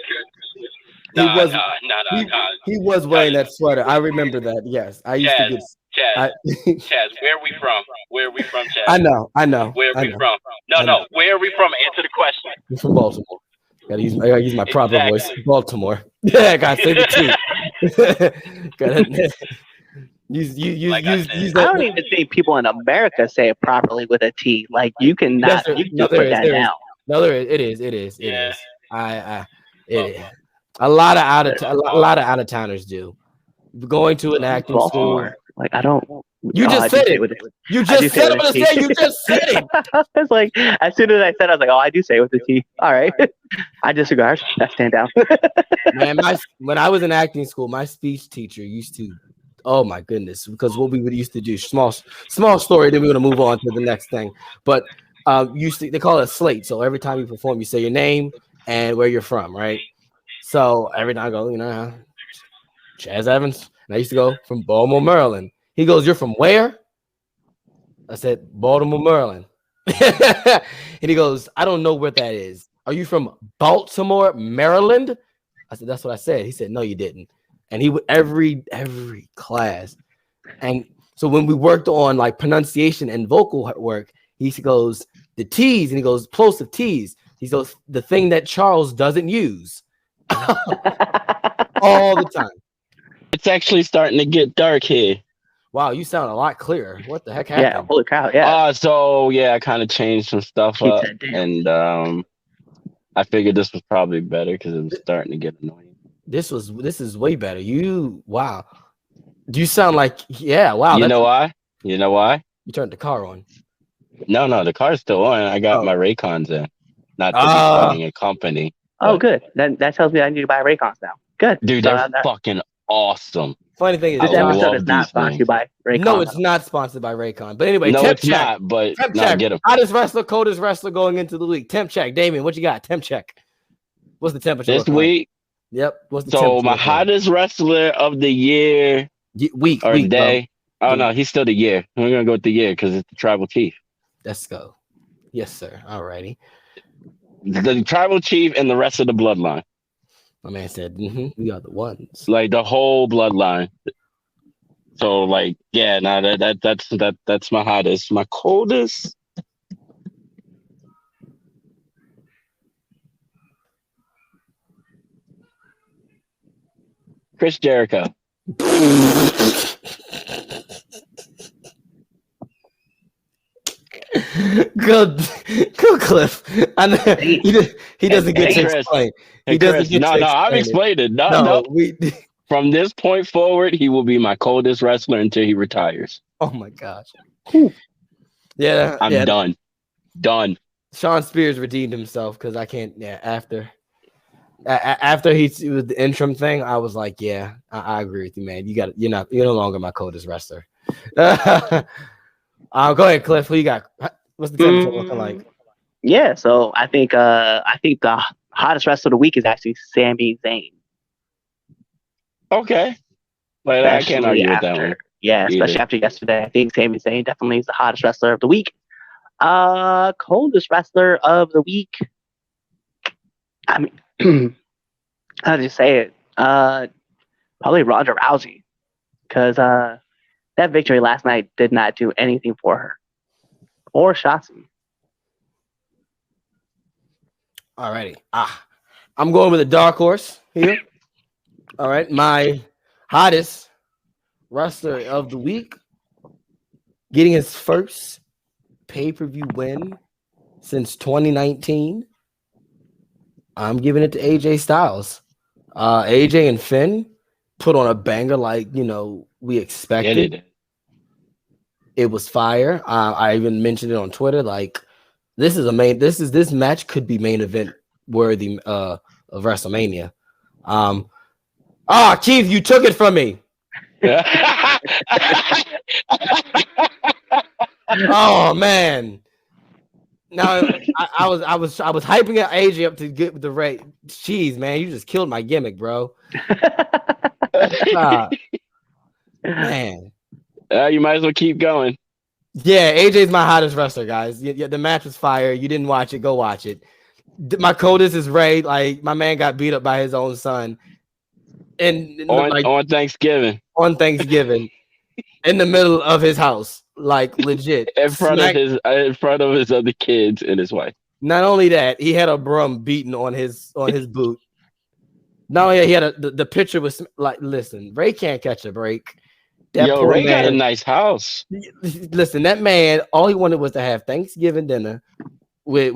Speaker 1: He was wearing that sweater. I remember that. Yes, I used to get.
Speaker 4: Chaz, where are we from? Where are we from, Chaz?
Speaker 1: I know.
Speaker 4: Where are we from? No. Where are we from? Answer the question.
Speaker 1: We're from Baltimore. I gotta use my proper voice. Baltimore. Yeah, I gotta say the T.
Speaker 3: I don't even think people in America say it properly with a T. Like you cannot. You can put that down.
Speaker 1: No, it is. It is. A lot of out of towners do. Going to an acting school.
Speaker 3: Like I don't.
Speaker 1: You just said it. You just said it. You just said it.
Speaker 3: It's like as soon as I said, I was like, "Oh, I do say it with the T." All right, I disregard. I stand down.
Speaker 1: Man, when I was in acting school, my speech teacher used to. Oh my goodness! Because what we would used to do, small story. Then we're gonna move on to the next thing. But they call it a slate. So every time you perform, you say your name and where you're from, right? So every time I go, Chaz Evans. And I used to go from Baltimore, Maryland. He goes, "You're from where?" I said, "Baltimore, Maryland." And he goes, "I don't know where that is. Are you from Baltimore, Maryland?" I said, "That's what I said." He said, "No, you didn't." And he would every class. And so when we worked on like pronunciation and vocal work, he goes, "The T's," and he goes, "Plosive T's." He goes, "The thing that Charles doesn't use." All the time.
Speaker 5: It's actually starting to get dark here.
Speaker 1: Wow, you sound a lot clearer. What the heck happened?
Speaker 3: Yeah, holy cow, yeah.
Speaker 5: So I kind of changed some stuff up, and I figured this was probably better because it was starting to get annoying.
Speaker 1: This is way better. Wow. Do you sound like wow?
Speaker 5: You know why?
Speaker 1: You turned the car on.
Speaker 5: No, the car's still on. I got my Raycons in. Not to be starting a company.
Speaker 3: Oh, good. Then that tells me I need to buy Raycons now. Good.
Speaker 5: Dude, they're fucking awesome.
Speaker 1: Funny thing is,
Speaker 3: this episode is not sponsored by Raycon.
Speaker 1: No, it's not sponsored by Raycon. But anyway,
Speaker 5: no,
Speaker 1: temp
Speaker 5: it's
Speaker 1: check.
Speaker 5: not. But
Speaker 1: get them. Hottest wrestler, coldest wrestler going into the week. Temp check, Damien. What you got? Temp check. What's the temperature
Speaker 5: this week?
Speaker 1: Yep. What's the
Speaker 5: so my hottest wrestler of the year,
Speaker 1: week
Speaker 5: or day?
Speaker 1: Bro.
Speaker 5: Oh no, he's still the year. We're gonna go with the year because it's the Tribal Chief.
Speaker 1: Let's go. Yes, sir. Alrighty.
Speaker 5: The Tribal Chief and the rest of the bloodline.
Speaker 1: My man said, "We are the ones."
Speaker 5: Like the whole bloodline. So like, that's my hottest. My coldest. Chris Jericho.
Speaker 1: Good, Cliff. I know he doesn't get to explain. He doesn't get to explain.
Speaker 5: No, I'm explaining. No. From this point forward, he will be my coldest wrestler until he retires.
Speaker 1: Oh my gosh. Yeah,
Speaker 5: I'm done.
Speaker 1: Sean Spears redeemed himself because I can't. Yeah, after After he with the interim thing, I was like, yeah, I agree with you, man. You're no longer my coldest wrestler. Go ahead, Cliff. Who you got? What's the temperature looking like?
Speaker 3: Yeah, so I think the hottest wrestler of the week is actually Sami Zayn.
Speaker 5: Okay. But I can't argue with that one.
Speaker 3: Yeah, especially after yesterday. I think Sami Zayn definitely is the hottest wrestler of the week. Coldest wrestler of the week. I mean, how do you say it? Probably Ronda Rousey. Because that victory last night did not do anything for her. Or Shotzi.
Speaker 1: Alrighty. I'm going with a dark horse here. All right. My hottest wrestler of the week, getting his first pay-per-view win since 2019. I'm giving it to AJ Styles. AJ and Finn put on a banger like, we expected.
Speaker 5: Yeah,
Speaker 1: it was fire. I even mentioned it on Twitter. Like, this match could be main event worthy of WrestleMania. Keith, you took it from me. Oh man. No, I was hyping AJ up to get the rate. Jeez, man, you just killed my gimmick, bro. Man.
Speaker 5: You might as well keep going.
Speaker 1: Yeah, AJ's my hottest wrestler, guys. The match was fire. You didn't watch it, go watch it. My coldest is Ray. Like, my man got beat up by his own son. And
Speaker 5: on Thanksgiving.
Speaker 1: On Thanksgiving. In the middle of his house. Like, legit.
Speaker 5: in front of his other kids and his wife.
Speaker 1: Not only that, he had a broom beaten on his boot. Not only that, he had the picture was like, listen, Ray can't catch a break.
Speaker 5: Ray got a nice house.
Speaker 1: Listen, that man, all he wanted was to have Thanksgiving dinner with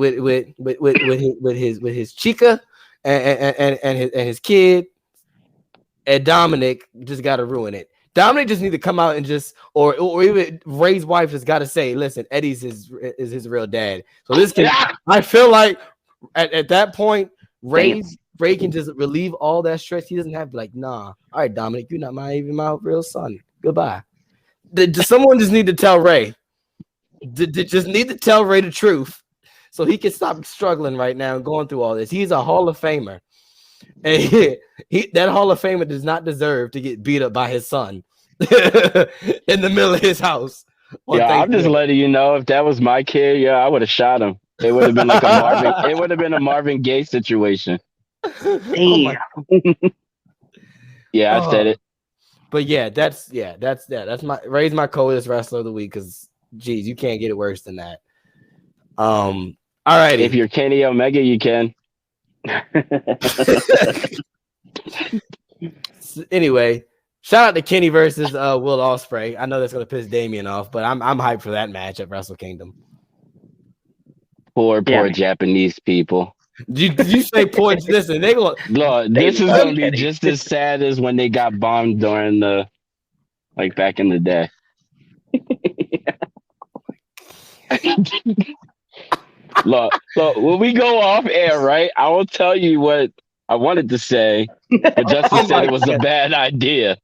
Speaker 1: his chica and his kid. And Dominic just got to ruin it. Dominic just need to come out and just, or even Ray's wife just got to say, listen, Eddie's his real dad. So this can, I feel like at that point, Ray can just relieve all that stress. He doesn't have to be like, nah, all right, Dominic, you're not my real son. Goodbye. Someone just need to tell Ray. Just need to tell Ray the truth so he can stop struggling right now and going through all this. He's a Hall of Famer. And that Hall of Famer does not deserve to get beat up by his son in the middle of his house.
Speaker 5: I'm just letting you know, if that was my kid, I would have shot him. It would have been like a Marvin Gaye situation.
Speaker 3: Oh
Speaker 5: I said it.
Speaker 1: But that's my Ray's my coldest wrestler of the week because geez, you can't get it worse than that. All right.
Speaker 5: If you're Kenny Omega, you can.
Speaker 1: Anyway, shout out to Kenny versus Will Ospreay. I know that's gonna piss Damian off, but I'm hyped for that match at Wrestle Kingdom.
Speaker 5: Poor Japanese people.
Speaker 1: Did you say poor? Listen, they go.
Speaker 5: Lord, this is gonna be just as sad as when they got bombed during back in the day. Look, when we go off air, right? I will tell you what I wanted to say, but Justin said it was a bad idea.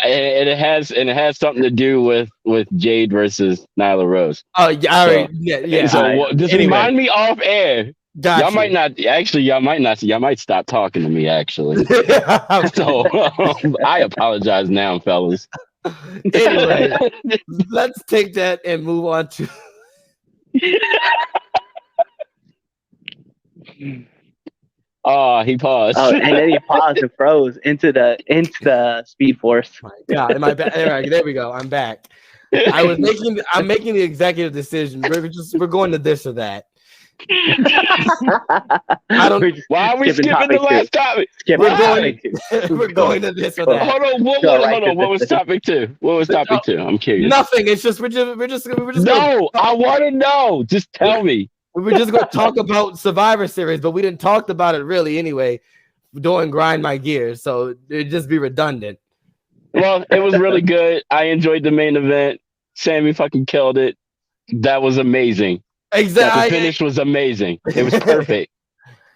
Speaker 5: and it has something to do with Jade versus Nyla Rose.
Speaker 1: Oh yeah, all right. Yeah.
Speaker 5: So just remind me off air.
Speaker 1: Gotcha.
Speaker 5: Y'all might stop talking to me actually. So I apologize now, fellas.
Speaker 1: Anyway, let's take that and move on to
Speaker 5: Oh, he paused.
Speaker 3: Oh, and then he paused and froze into the Speed Force.
Speaker 1: Yeah, am I back? Right, there we go. I'm back. I'm making the executive decision. We're going to this or that.
Speaker 5: Why are we skipping the last topic?
Speaker 1: We're going to this or that.
Speaker 5: Hold on. What was topic 2? What was topic 2? I'm curious.
Speaker 1: Nothing. It's just we're just
Speaker 5: No, I want to know. Just tell me.
Speaker 1: We were just going to talk about Survivor Series, but we didn't talk about it really anyway. Doing Grind My Gears, so it'd just be redundant.
Speaker 5: Well, it was really good. I enjoyed the main event. Sammy fucking killed it. That was amazing.
Speaker 1: Exactly.
Speaker 5: The finish was amazing. It was perfect.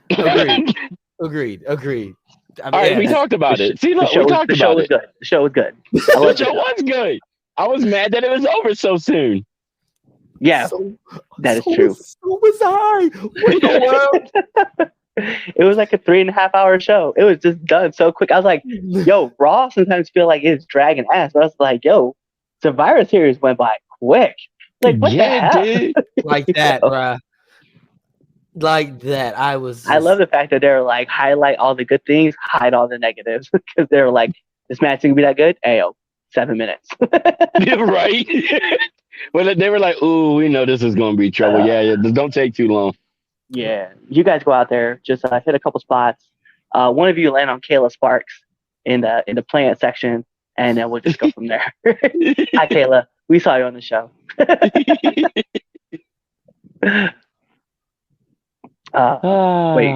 Speaker 1: Agreed. I mean,
Speaker 5: All right, we
Speaker 1: yeah,
Speaker 5: talked about it. See,
Speaker 3: The
Speaker 5: look,
Speaker 3: show,
Speaker 5: we talked
Speaker 3: the show
Speaker 5: about
Speaker 3: was
Speaker 5: it.
Speaker 3: good. The show was good. I
Speaker 5: The
Speaker 3: love
Speaker 5: show was good. I was mad that it was over so soon.
Speaker 3: Yeah,
Speaker 1: so,
Speaker 3: that is
Speaker 1: so
Speaker 3: true.
Speaker 1: Was, so was I. What the world?
Speaker 3: It was like a 3.5 hour show. It was just done so quick. I was like, yo, Raw sometimes feel like it's dragging ass. But I was like, yo, Survivor Series went by quick. Like, what the
Speaker 5: Yeah,
Speaker 3: hell?
Speaker 5: dude.
Speaker 1: like that, bruh. Like that. I was. Just,
Speaker 3: I love the fact that they're like, highlight all the good things, hide all the negatives. Because they're like, this match is going to be that good? Ayo, 7 minutes.
Speaker 5: Right? Well, they were like, "Ooh, we know this is gonna be trouble." Yeah, just don't take too long.
Speaker 3: Yeah. You guys go out there, just hit a couple spots. One of you land on Kayla Sparks in the plant section, and then we'll just go from there. Hi, Kayla. We saw you on the show. Wait.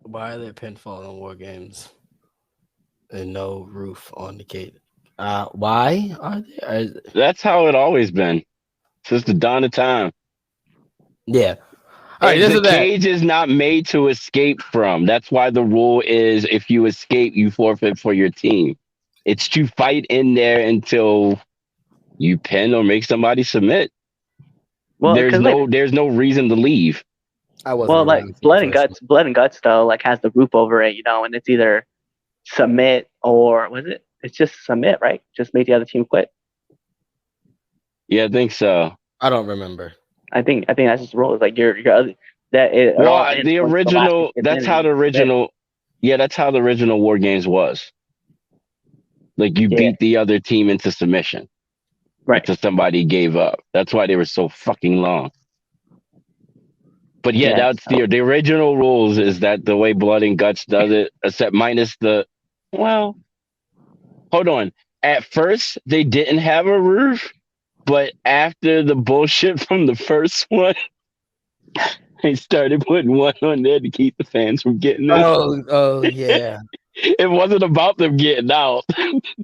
Speaker 1: Why are there pinfall in War Games and no roof on the gate? Why are there?
Speaker 5: That's how it always been since the dawn of time.
Speaker 1: Yeah. All right,
Speaker 5: And
Speaker 1: this
Speaker 5: the
Speaker 1: is that.
Speaker 5: cage is not made to escape from. That's why the rule is if you escape, you forfeit for your team. It's to fight in there until you pin or make somebody submit.
Speaker 3: Well,
Speaker 5: there's
Speaker 3: 'cause,
Speaker 5: no
Speaker 3: like,
Speaker 5: there's no reason to leave.
Speaker 1: I wasn't.
Speaker 3: well, like
Speaker 1: around for the
Speaker 3: blood and
Speaker 1: first
Speaker 3: guts though, like has the roof over it, and it's either submit or was it? It's just submit, right? Just make the other team quit.
Speaker 5: Yeah, I think so.
Speaker 1: one. I don't remember.
Speaker 3: I think that's just the rule. It's like your other that it
Speaker 5: Well,
Speaker 3: all ends
Speaker 5: the
Speaker 3: once last
Speaker 5: original
Speaker 3: one gets
Speaker 5: that's
Speaker 3: in
Speaker 5: how
Speaker 3: and
Speaker 5: the
Speaker 3: you submit.
Speaker 5: original that's how the original War Games was. Like you
Speaker 3: Yeah.
Speaker 5: beat the other team into submission.
Speaker 3: Right.
Speaker 5: Until somebody gave up. That's why they were so fucking long. But yeah,
Speaker 3: Yeah,
Speaker 5: that's the original rules is that the way Blood and Guts does it, except minus hold on. At first they didn't have a roof, but after the bullshit from the first one, they started putting one on there to keep the fans from getting in.
Speaker 1: Oh yeah.
Speaker 5: It wasn't about them getting out.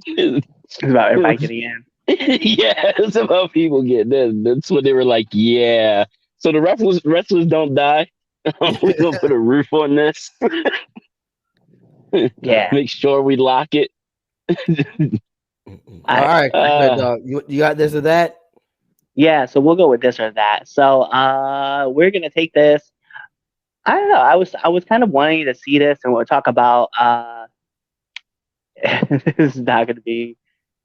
Speaker 3: It's about everybody getting in.
Speaker 5: Yeah, it's about people getting in. That's when they were like, yeah. So the wrestlers don't die. We're gonna put a roof on this.
Speaker 3: Yeah.
Speaker 5: Make sure we lock it.
Speaker 1: All right, good dog. You got this or that?
Speaker 3: Yeah, so we'll go with this or that. So we're gonna take this. I don't know. I was kind of wanting to see this, and we'll talk about. This is not gonna be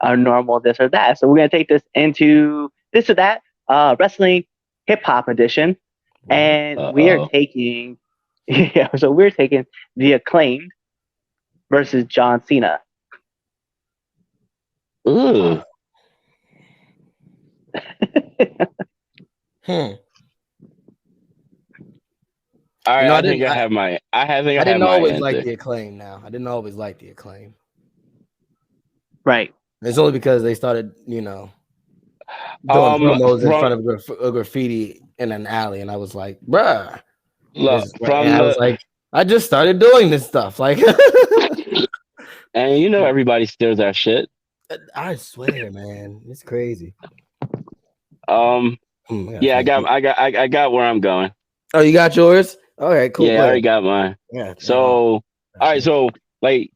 Speaker 3: a normal this or that. So we're gonna take this into this or that wrestling hip hop edition, and we are taking. Yeah, so we're taking the Acclaimed versus John Cena.
Speaker 5: Ooh. All right, I think I have my. I
Speaker 1: didn't always like the Acclaim. Now I didn't always like the Acclaim.
Speaker 3: Right.
Speaker 1: It's only because they started, doing promos in front of a graffiti in an alley, and I was like, bruh.
Speaker 5: Look,
Speaker 1: I was like, I just started doing this stuff, like.
Speaker 5: And everybody steals our shit.
Speaker 1: I swear, man, it's crazy.
Speaker 5: Yeah, I got where I'm going.
Speaker 1: Oh, you got yours? All right, cool.
Speaker 5: Yeah, I already got mine.
Speaker 1: Yeah.
Speaker 5: So, all right, so like,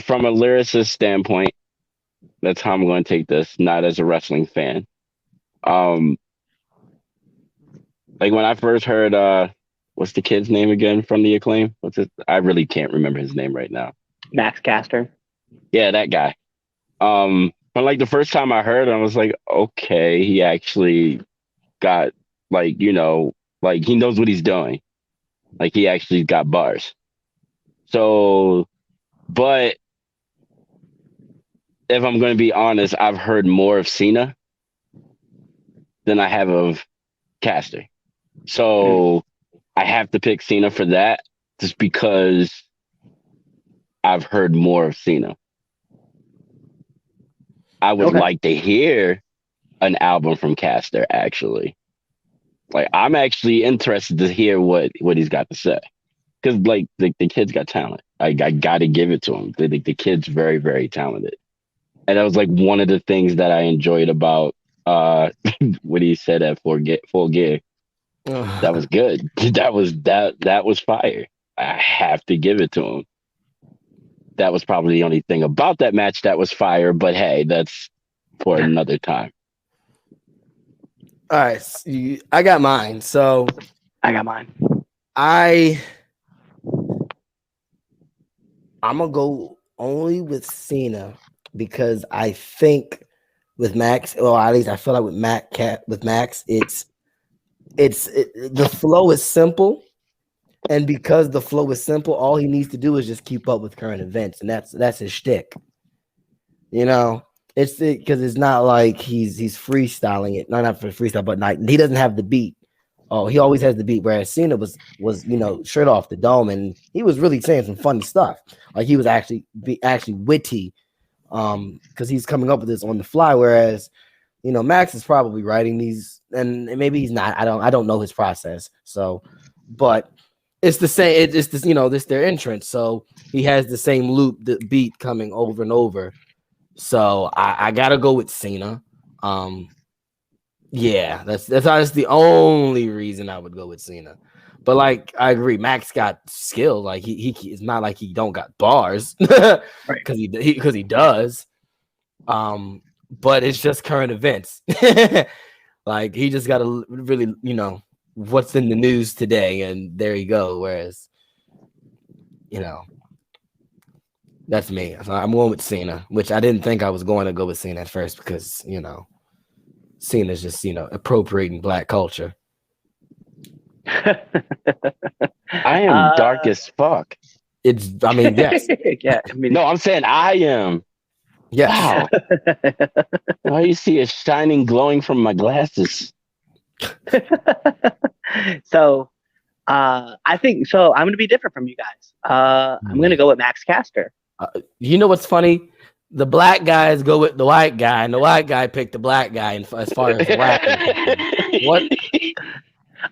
Speaker 5: from a lyricist standpoint, that's how I'm going to take this. Not as a wrestling fan. Like when I first heard, what's the kid's name again from the Acclaim? I really can't remember his name right now.
Speaker 3: Max Caster.
Speaker 5: Yeah, that guy. But like the first time I heard him, I was like, okay, he actually got like, like he knows what he's doing. Like he actually got bars. So, but if I'm going to be honest, I've heard more of Cena than I have of Caster. So I have to pick Cena for that just because I've heard more of Cena. I would like to hear an album from Caster, actually. Like, I'm actually interested to hear what he's got to say. Because, like, the kid's got talent. I got to give it to him. The kid's very, very talented. And that was, like, one of the things that I enjoyed about what he said at Full Gear. That was good. That was fire. I have to give it to him. That was probably the only thing about that match that was fire, but hey, that's for another time.
Speaker 1: All right, I got mine. So
Speaker 3: I got mine.
Speaker 1: I'm gonna go only with Cena because I think with Max, well, at least I feel like with Max, the flow is simple, and because the flow is simple, all he needs to do is just keep up with current events, and that's his shtick. You know, it's because it's not like he's freestyling it. Not for freestyle, but like he doesn't have the beat. Oh, he always has the beat. Whereas Cena was straight off the dome, and he was really saying some funny stuff. Like he was actually witty, because he's coming up with this on the fly. Whereas, Max is probably writing these, and maybe he's not. I don't know his process. So, but it's the same. It's this, this their entrance. So he has the same loop, the beat coming over and over. So I gotta go with Cena. Yeah, that's the only reason I would go with Cena. But like I agree, Max got skill. Like he it's not like he don't got bars because he does. But it's just current events. Like he just got to really what's in the news today, and there you go. Whereas that's me. So I'm going with Cena, which I didn't think I was going to go with Cena at first because Cena's just appropriating black culture.
Speaker 5: I am dark as fuck.
Speaker 1: Yes.
Speaker 3: Yeah.
Speaker 5: No, I'm saying I am.
Speaker 1: Yes.
Speaker 5: Wow. All you see is shining, glowing from my glasses.
Speaker 3: So, I think so. I'm going to be different from you guys. I'm going to go with Max Caster.
Speaker 1: You know what's funny? The black guys go with the white guy, and the white guy picked the black guy. And as far as rapping, what?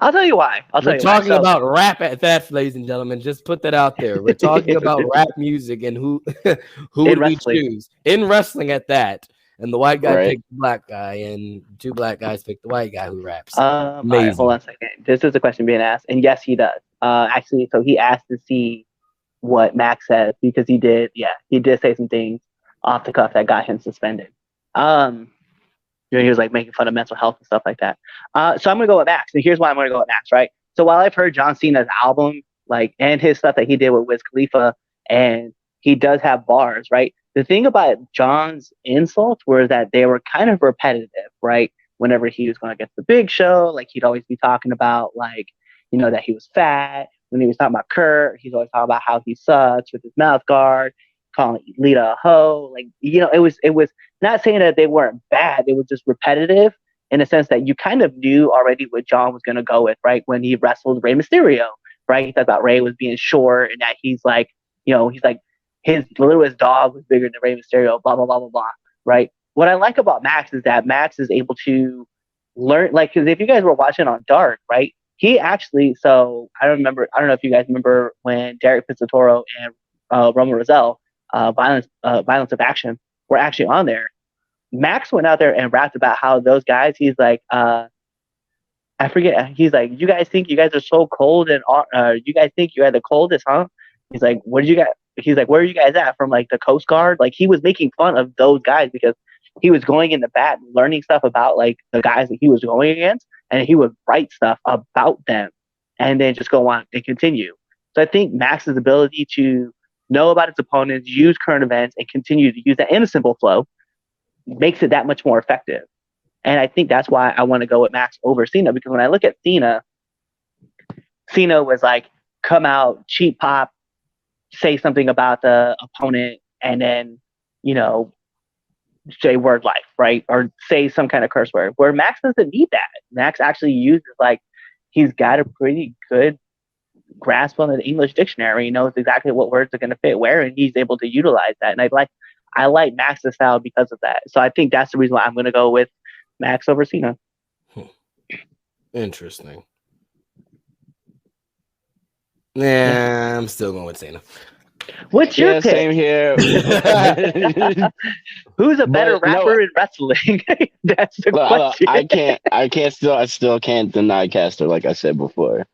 Speaker 3: I'll tell you why.
Speaker 1: We're talking about rap at that, ladies and gentlemen. Just put that out there. We're talking about rap music and who would we choose in wrestling at that. And the white guy picked the black guy, and two black guys picked the white guy who raps.
Speaker 3: Amazing. All right, hold on a second. This is a question being asked, and yes, he does. Actually, so he asked to see what Max said because he did say some things off the cuff that got him suspended. He was like making fun of mental health and stuff like that. So I'm gonna go with Max, and here's why I'm gonna go with Max. Right. So while I've heard John Cena's album, and his stuff that he did with Wiz Khalifa, and he does have bars, right? The thing about John's insults were that they were kind of repetitive, right? Whenever he was going to get the Big Show, like he'd always be talking about that he was fat. When he was talking about Kurt, he's always talking about how he sucks with his mouth guard, calling Lita a hoe. It was not saying that they weren't bad. They were just repetitive in a sense that you kind of knew already what John was going to go with, right? When he wrestled Rey Mysterio, right? He talked about Rey was being short and that he's like his littlest dog was bigger than Rey Mysterio, blah, blah, blah, blah, blah, right? What I like about Max is that Max is able to learn, because if you guys were watching on Dark, right? He actually, so I don't know if you guys remember when Derek Pizzatoro and Roman Rosell, Violence of Action, were actually on there. Max went out there and rapped about how those guys, he's like, I forget, he's like, you guys think you guys are so cold and you guys think you are the coldest, huh? He's like, he's like, where are you guys at from the Coast Guard? Like he was making fun of those guys because he was going in the bat and learning stuff about the guys that he was going against, and he would write stuff about them and then just go on and continue. So I think Max's ability to know about his opponents, use current events, and continue to use that in a simple flow makes it that much more effective. And I think that's why I want to go with Max over Cena, because when I look at Cena was like, come out, cheap pop, say something about the opponent, and then, say word life, right? Or say some kind of curse word, where Max doesn't need that. Max actually uses, he's got a pretty good grasp on the English dictionary. He knows exactly what words are going to fit where, and he's able to utilize that. And I like Max's style because of that. So I think that's the reason why I'm going to go with Max over Cena.
Speaker 1: Interesting. Yeah, I'm still going with Cena.
Speaker 3: What's your
Speaker 5: Yeah,
Speaker 3: pick?
Speaker 5: same here.
Speaker 3: Who's a better
Speaker 5: But no,
Speaker 3: rapper in wrestling? That's the question.
Speaker 5: I still can't deny Caster. Like I said before,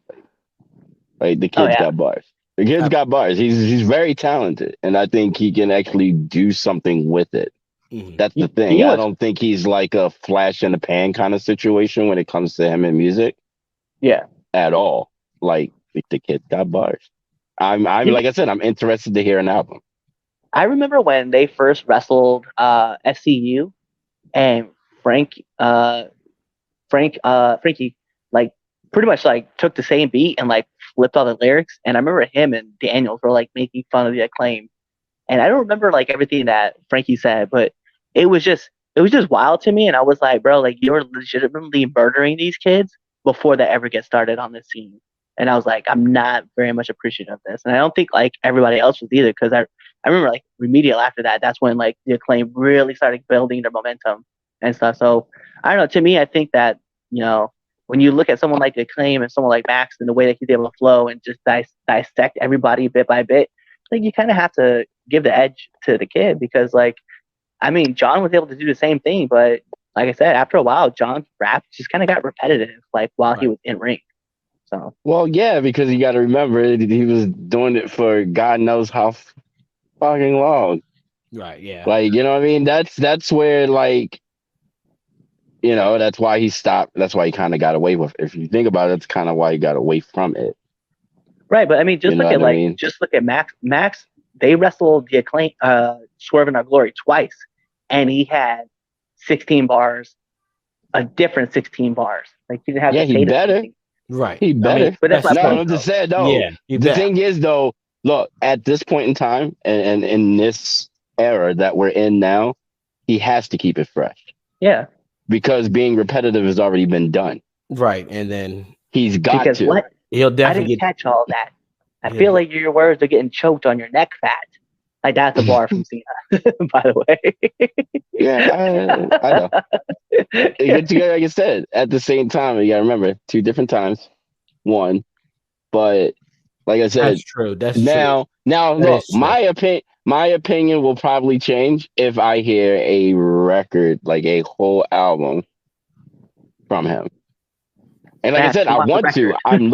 Speaker 5: like the
Speaker 3: Oh
Speaker 5: kid's
Speaker 3: yeah,
Speaker 5: got bars. The kid's got bars. He's very talented, and I think he can actually do something with it.
Speaker 1: Mhm.
Speaker 5: That's the thing. I don't think he's like a flash in the pan kind of situation when it comes to him and music
Speaker 3: yeah.
Speaker 5: at all. Like the kid's got bars. I'm like I said, I'm interested to hear an album.
Speaker 3: I remember when they first wrestled SCU and Frankie like pretty much like took the same beat and like flipped all the lyrics. And I remember him and Daniels were like making fun of the Acclaim. And I don't remember like everything that Frankie said, but it was just wild to me. And I was like, bro, like you're legitimately murdering these kids before they ever get started on this scene. And I was like, I'm not very much appreciative of this. And I don't think like everybody else was either, because I remember like Remedial after that, that's when like the Acclaim really started building their momentum and stuff. So I don't know. To me, I think that, when you look at someone like the Acclaim and someone like Max and the way that he's able to flow and just dissect everybody bit by bit, I think you kind of have to give the edge to the kid, because like, I mean, John was able to do the same thing, but like I said, after a while, John's rap just kind of got repetitive, like while he was in ring. So,
Speaker 5: well, yeah, because you got to remember he was doing it for God knows how fucking long.
Speaker 1: Right. Yeah.
Speaker 5: Like, you know what I mean? That's where like, that's why he stopped. That's why he kind of got away with it. If you think about it, that's kind of why he got away from it.
Speaker 3: right. But I mean, just look at Max. Max, they wrestled the Acclaim, Swerve in Our Glory twice, and he had 16 bars, a different 16 bars. Like he didn't have to
Speaker 5: he better.
Speaker 1: Right.
Speaker 5: He better.
Speaker 3: I mean, but that's my point.
Speaker 5: I'm just saying, though.
Speaker 1: Yeah.
Speaker 5: The thing is, though, look, at this point in time and in this era that we're in now, he has to keep it fresh.
Speaker 3: Yeah.
Speaker 5: Because being repetitive has already been done.
Speaker 1: Right. And then
Speaker 5: he's got to.
Speaker 3: What?
Speaker 1: He'll definitely
Speaker 3: I didn't catch all that. I feel like your words are getting choked on your neck fat. Like that's a bar from Cena, by the way.
Speaker 5: Yeah, I know. Like I said, at the same time, you gotta remember 2 different times. One, but like I said,
Speaker 1: that's true. That's
Speaker 5: now,
Speaker 1: true.
Speaker 5: Now, look, my opinion will probably change if I hear a record, like a whole album from him. And like I said, I want to. I'm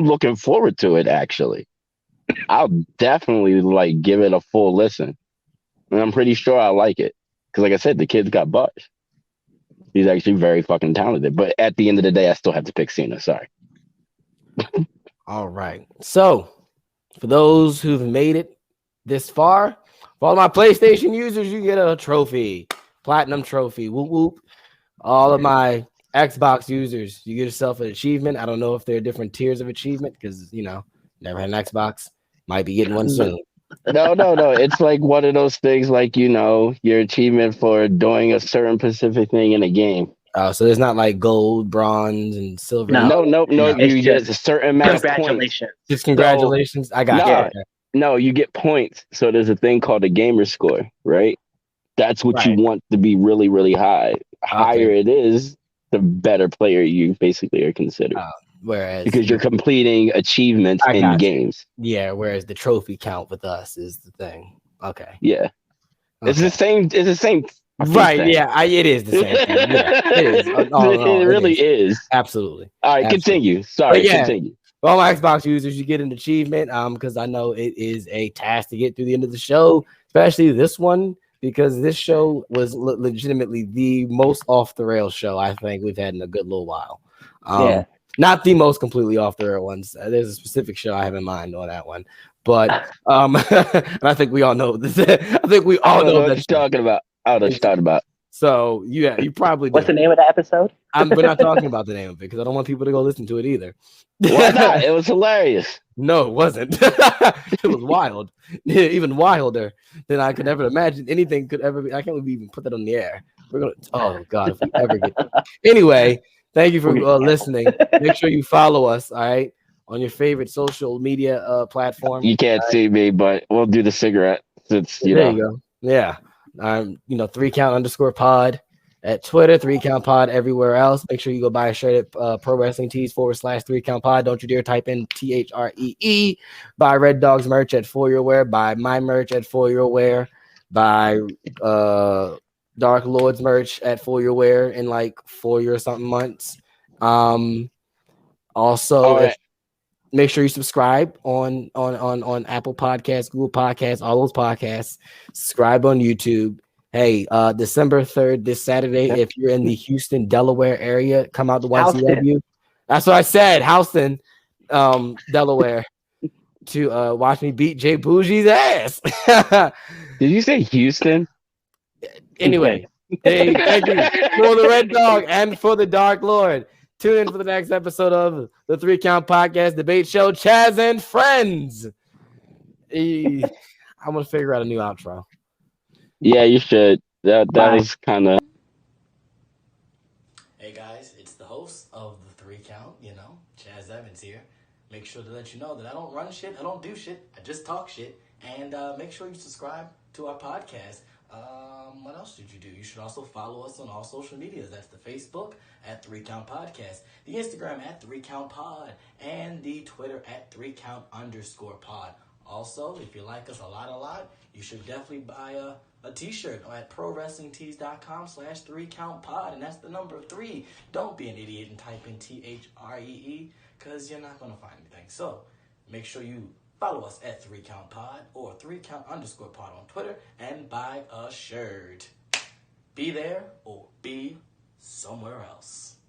Speaker 5: looking forward to it. Actually, I'll definitely like give it a full listen, and I'm pretty sure I like it because, like I said, the kid's got buzz. He's actually very fucking talented. But at the end of the day, I still have to pick Cena. Sorry.
Speaker 1: All right. So, for those who've made it this far, for all my PlayStation users, you get a trophy, platinum trophy. Whoop whoop. All of my Xbox users, you get yourself an achievement. I don't know if there are different tiers of achievement because never had an Xbox. Might be getting one soon.
Speaker 5: No. It's like one of those things, like your achievement for doing a certain specific thing in a game.
Speaker 1: Oh, so there's not like gold, bronze, and silver.
Speaker 5: No. You get a certain amount of points.
Speaker 3: Congratulations.
Speaker 1: Just congratulations. So, I got you.
Speaker 5: No, you get points. So there's a thing called a gamer score, right? That's what you want to be really, really high. Higher it is, the better player you basically are considered.
Speaker 1: Whereas
Speaker 5: because you're completing achievements in games.
Speaker 1: Yeah, whereas the trophy count with us is the thing. Okay.
Speaker 5: Yeah. Okay. It's the same.
Speaker 1: Right,
Speaker 5: thing.
Speaker 1: Yeah, it is the same thing. Yeah, it is.
Speaker 5: It really is.
Speaker 1: Absolutely.
Speaker 5: All right, continue. Sorry, continue.
Speaker 1: For all my Xbox users, you get an achievement because I know it is a task to get through the end of the show, especially this one, because this show was legitimately the most off the rails show I think we've had in a good little while. Not the most completely off the rail ones. There's a specific show I have in mind on that one, but and I think we all know this. I think we all know what you're talking about.
Speaker 5: I don't know what you're talking about.
Speaker 1: So you probably.
Speaker 3: What's the name of the episode?
Speaker 1: We're not talking about the name of it because I don't want people to go listen to it either.
Speaker 5: Why not? It was hilarious.
Speaker 1: No, it wasn't. It was wild, even wilder than I could ever imagine. Anything could ever be. I can't even put that on the air. We're gonna. Oh God, if we ever get. Anyway, thank you for listening. Make sure you follow us. All right, on your favorite social media platform.
Speaker 5: You can't see me, but we'll do the cigarette. Since
Speaker 1: there you go. Yeah. 3count_pod. at Twitter, 3 Count Pod everywhere else. Make sure you go buy a shirt at Pro Wrestling Tees /3 Count Pod. Don't you dare type in THREE. Buy Red Dogs merch at For Your Wear. Buy my merch at For Your Wear. Buy Dark Lords merch at For Your Wear in like 4 or something months. Also, make sure you subscribe on Apple Podcasts, Google Podcasts, all those podcasts. Subscribe on YouTube. Hey, December 3rd, this Saturday, if you're in the Houston, Delaware area, come out to YCW. That's what I said, Houston, Delaware, to watch me beat Jay Bougie's ass.
Speaker 5: Did you say Houston?
Speaker 1: Anyway, hey, thank you for the Red Dog and for the Dark Lord. Tune in for the next episode of the 3 Count Podcast Debate Show, Chaz and Friends. I'm going to figure out a new outro.
Speaker 5: Yeah, you should. That was kind of.
Speaker 6: Hey guys, it's the host of the 3 Count, Chaz Evans here. Make sure to let you know that I don't run shit, I don't do shit, I just talk shit. And make sure you subscribe to our podcast. What else did you do? You should also follow us on all social medias. That's the Facebook at 3 Count Podcast, the Instagram at 3 Count Pod, and the Twitter at 3Count_pod. Also, if you like us a lot, you should definitely buy a t-shirt at prowrestlingtees.com/3countpod, and that's the number 3. Don't be an idiot and type in THREE, because you're not going to find anything. So make sure you follow us at 3 Count Pod or 3Count_pod on Twitter and buy a shirt. Be there or be somewhere else.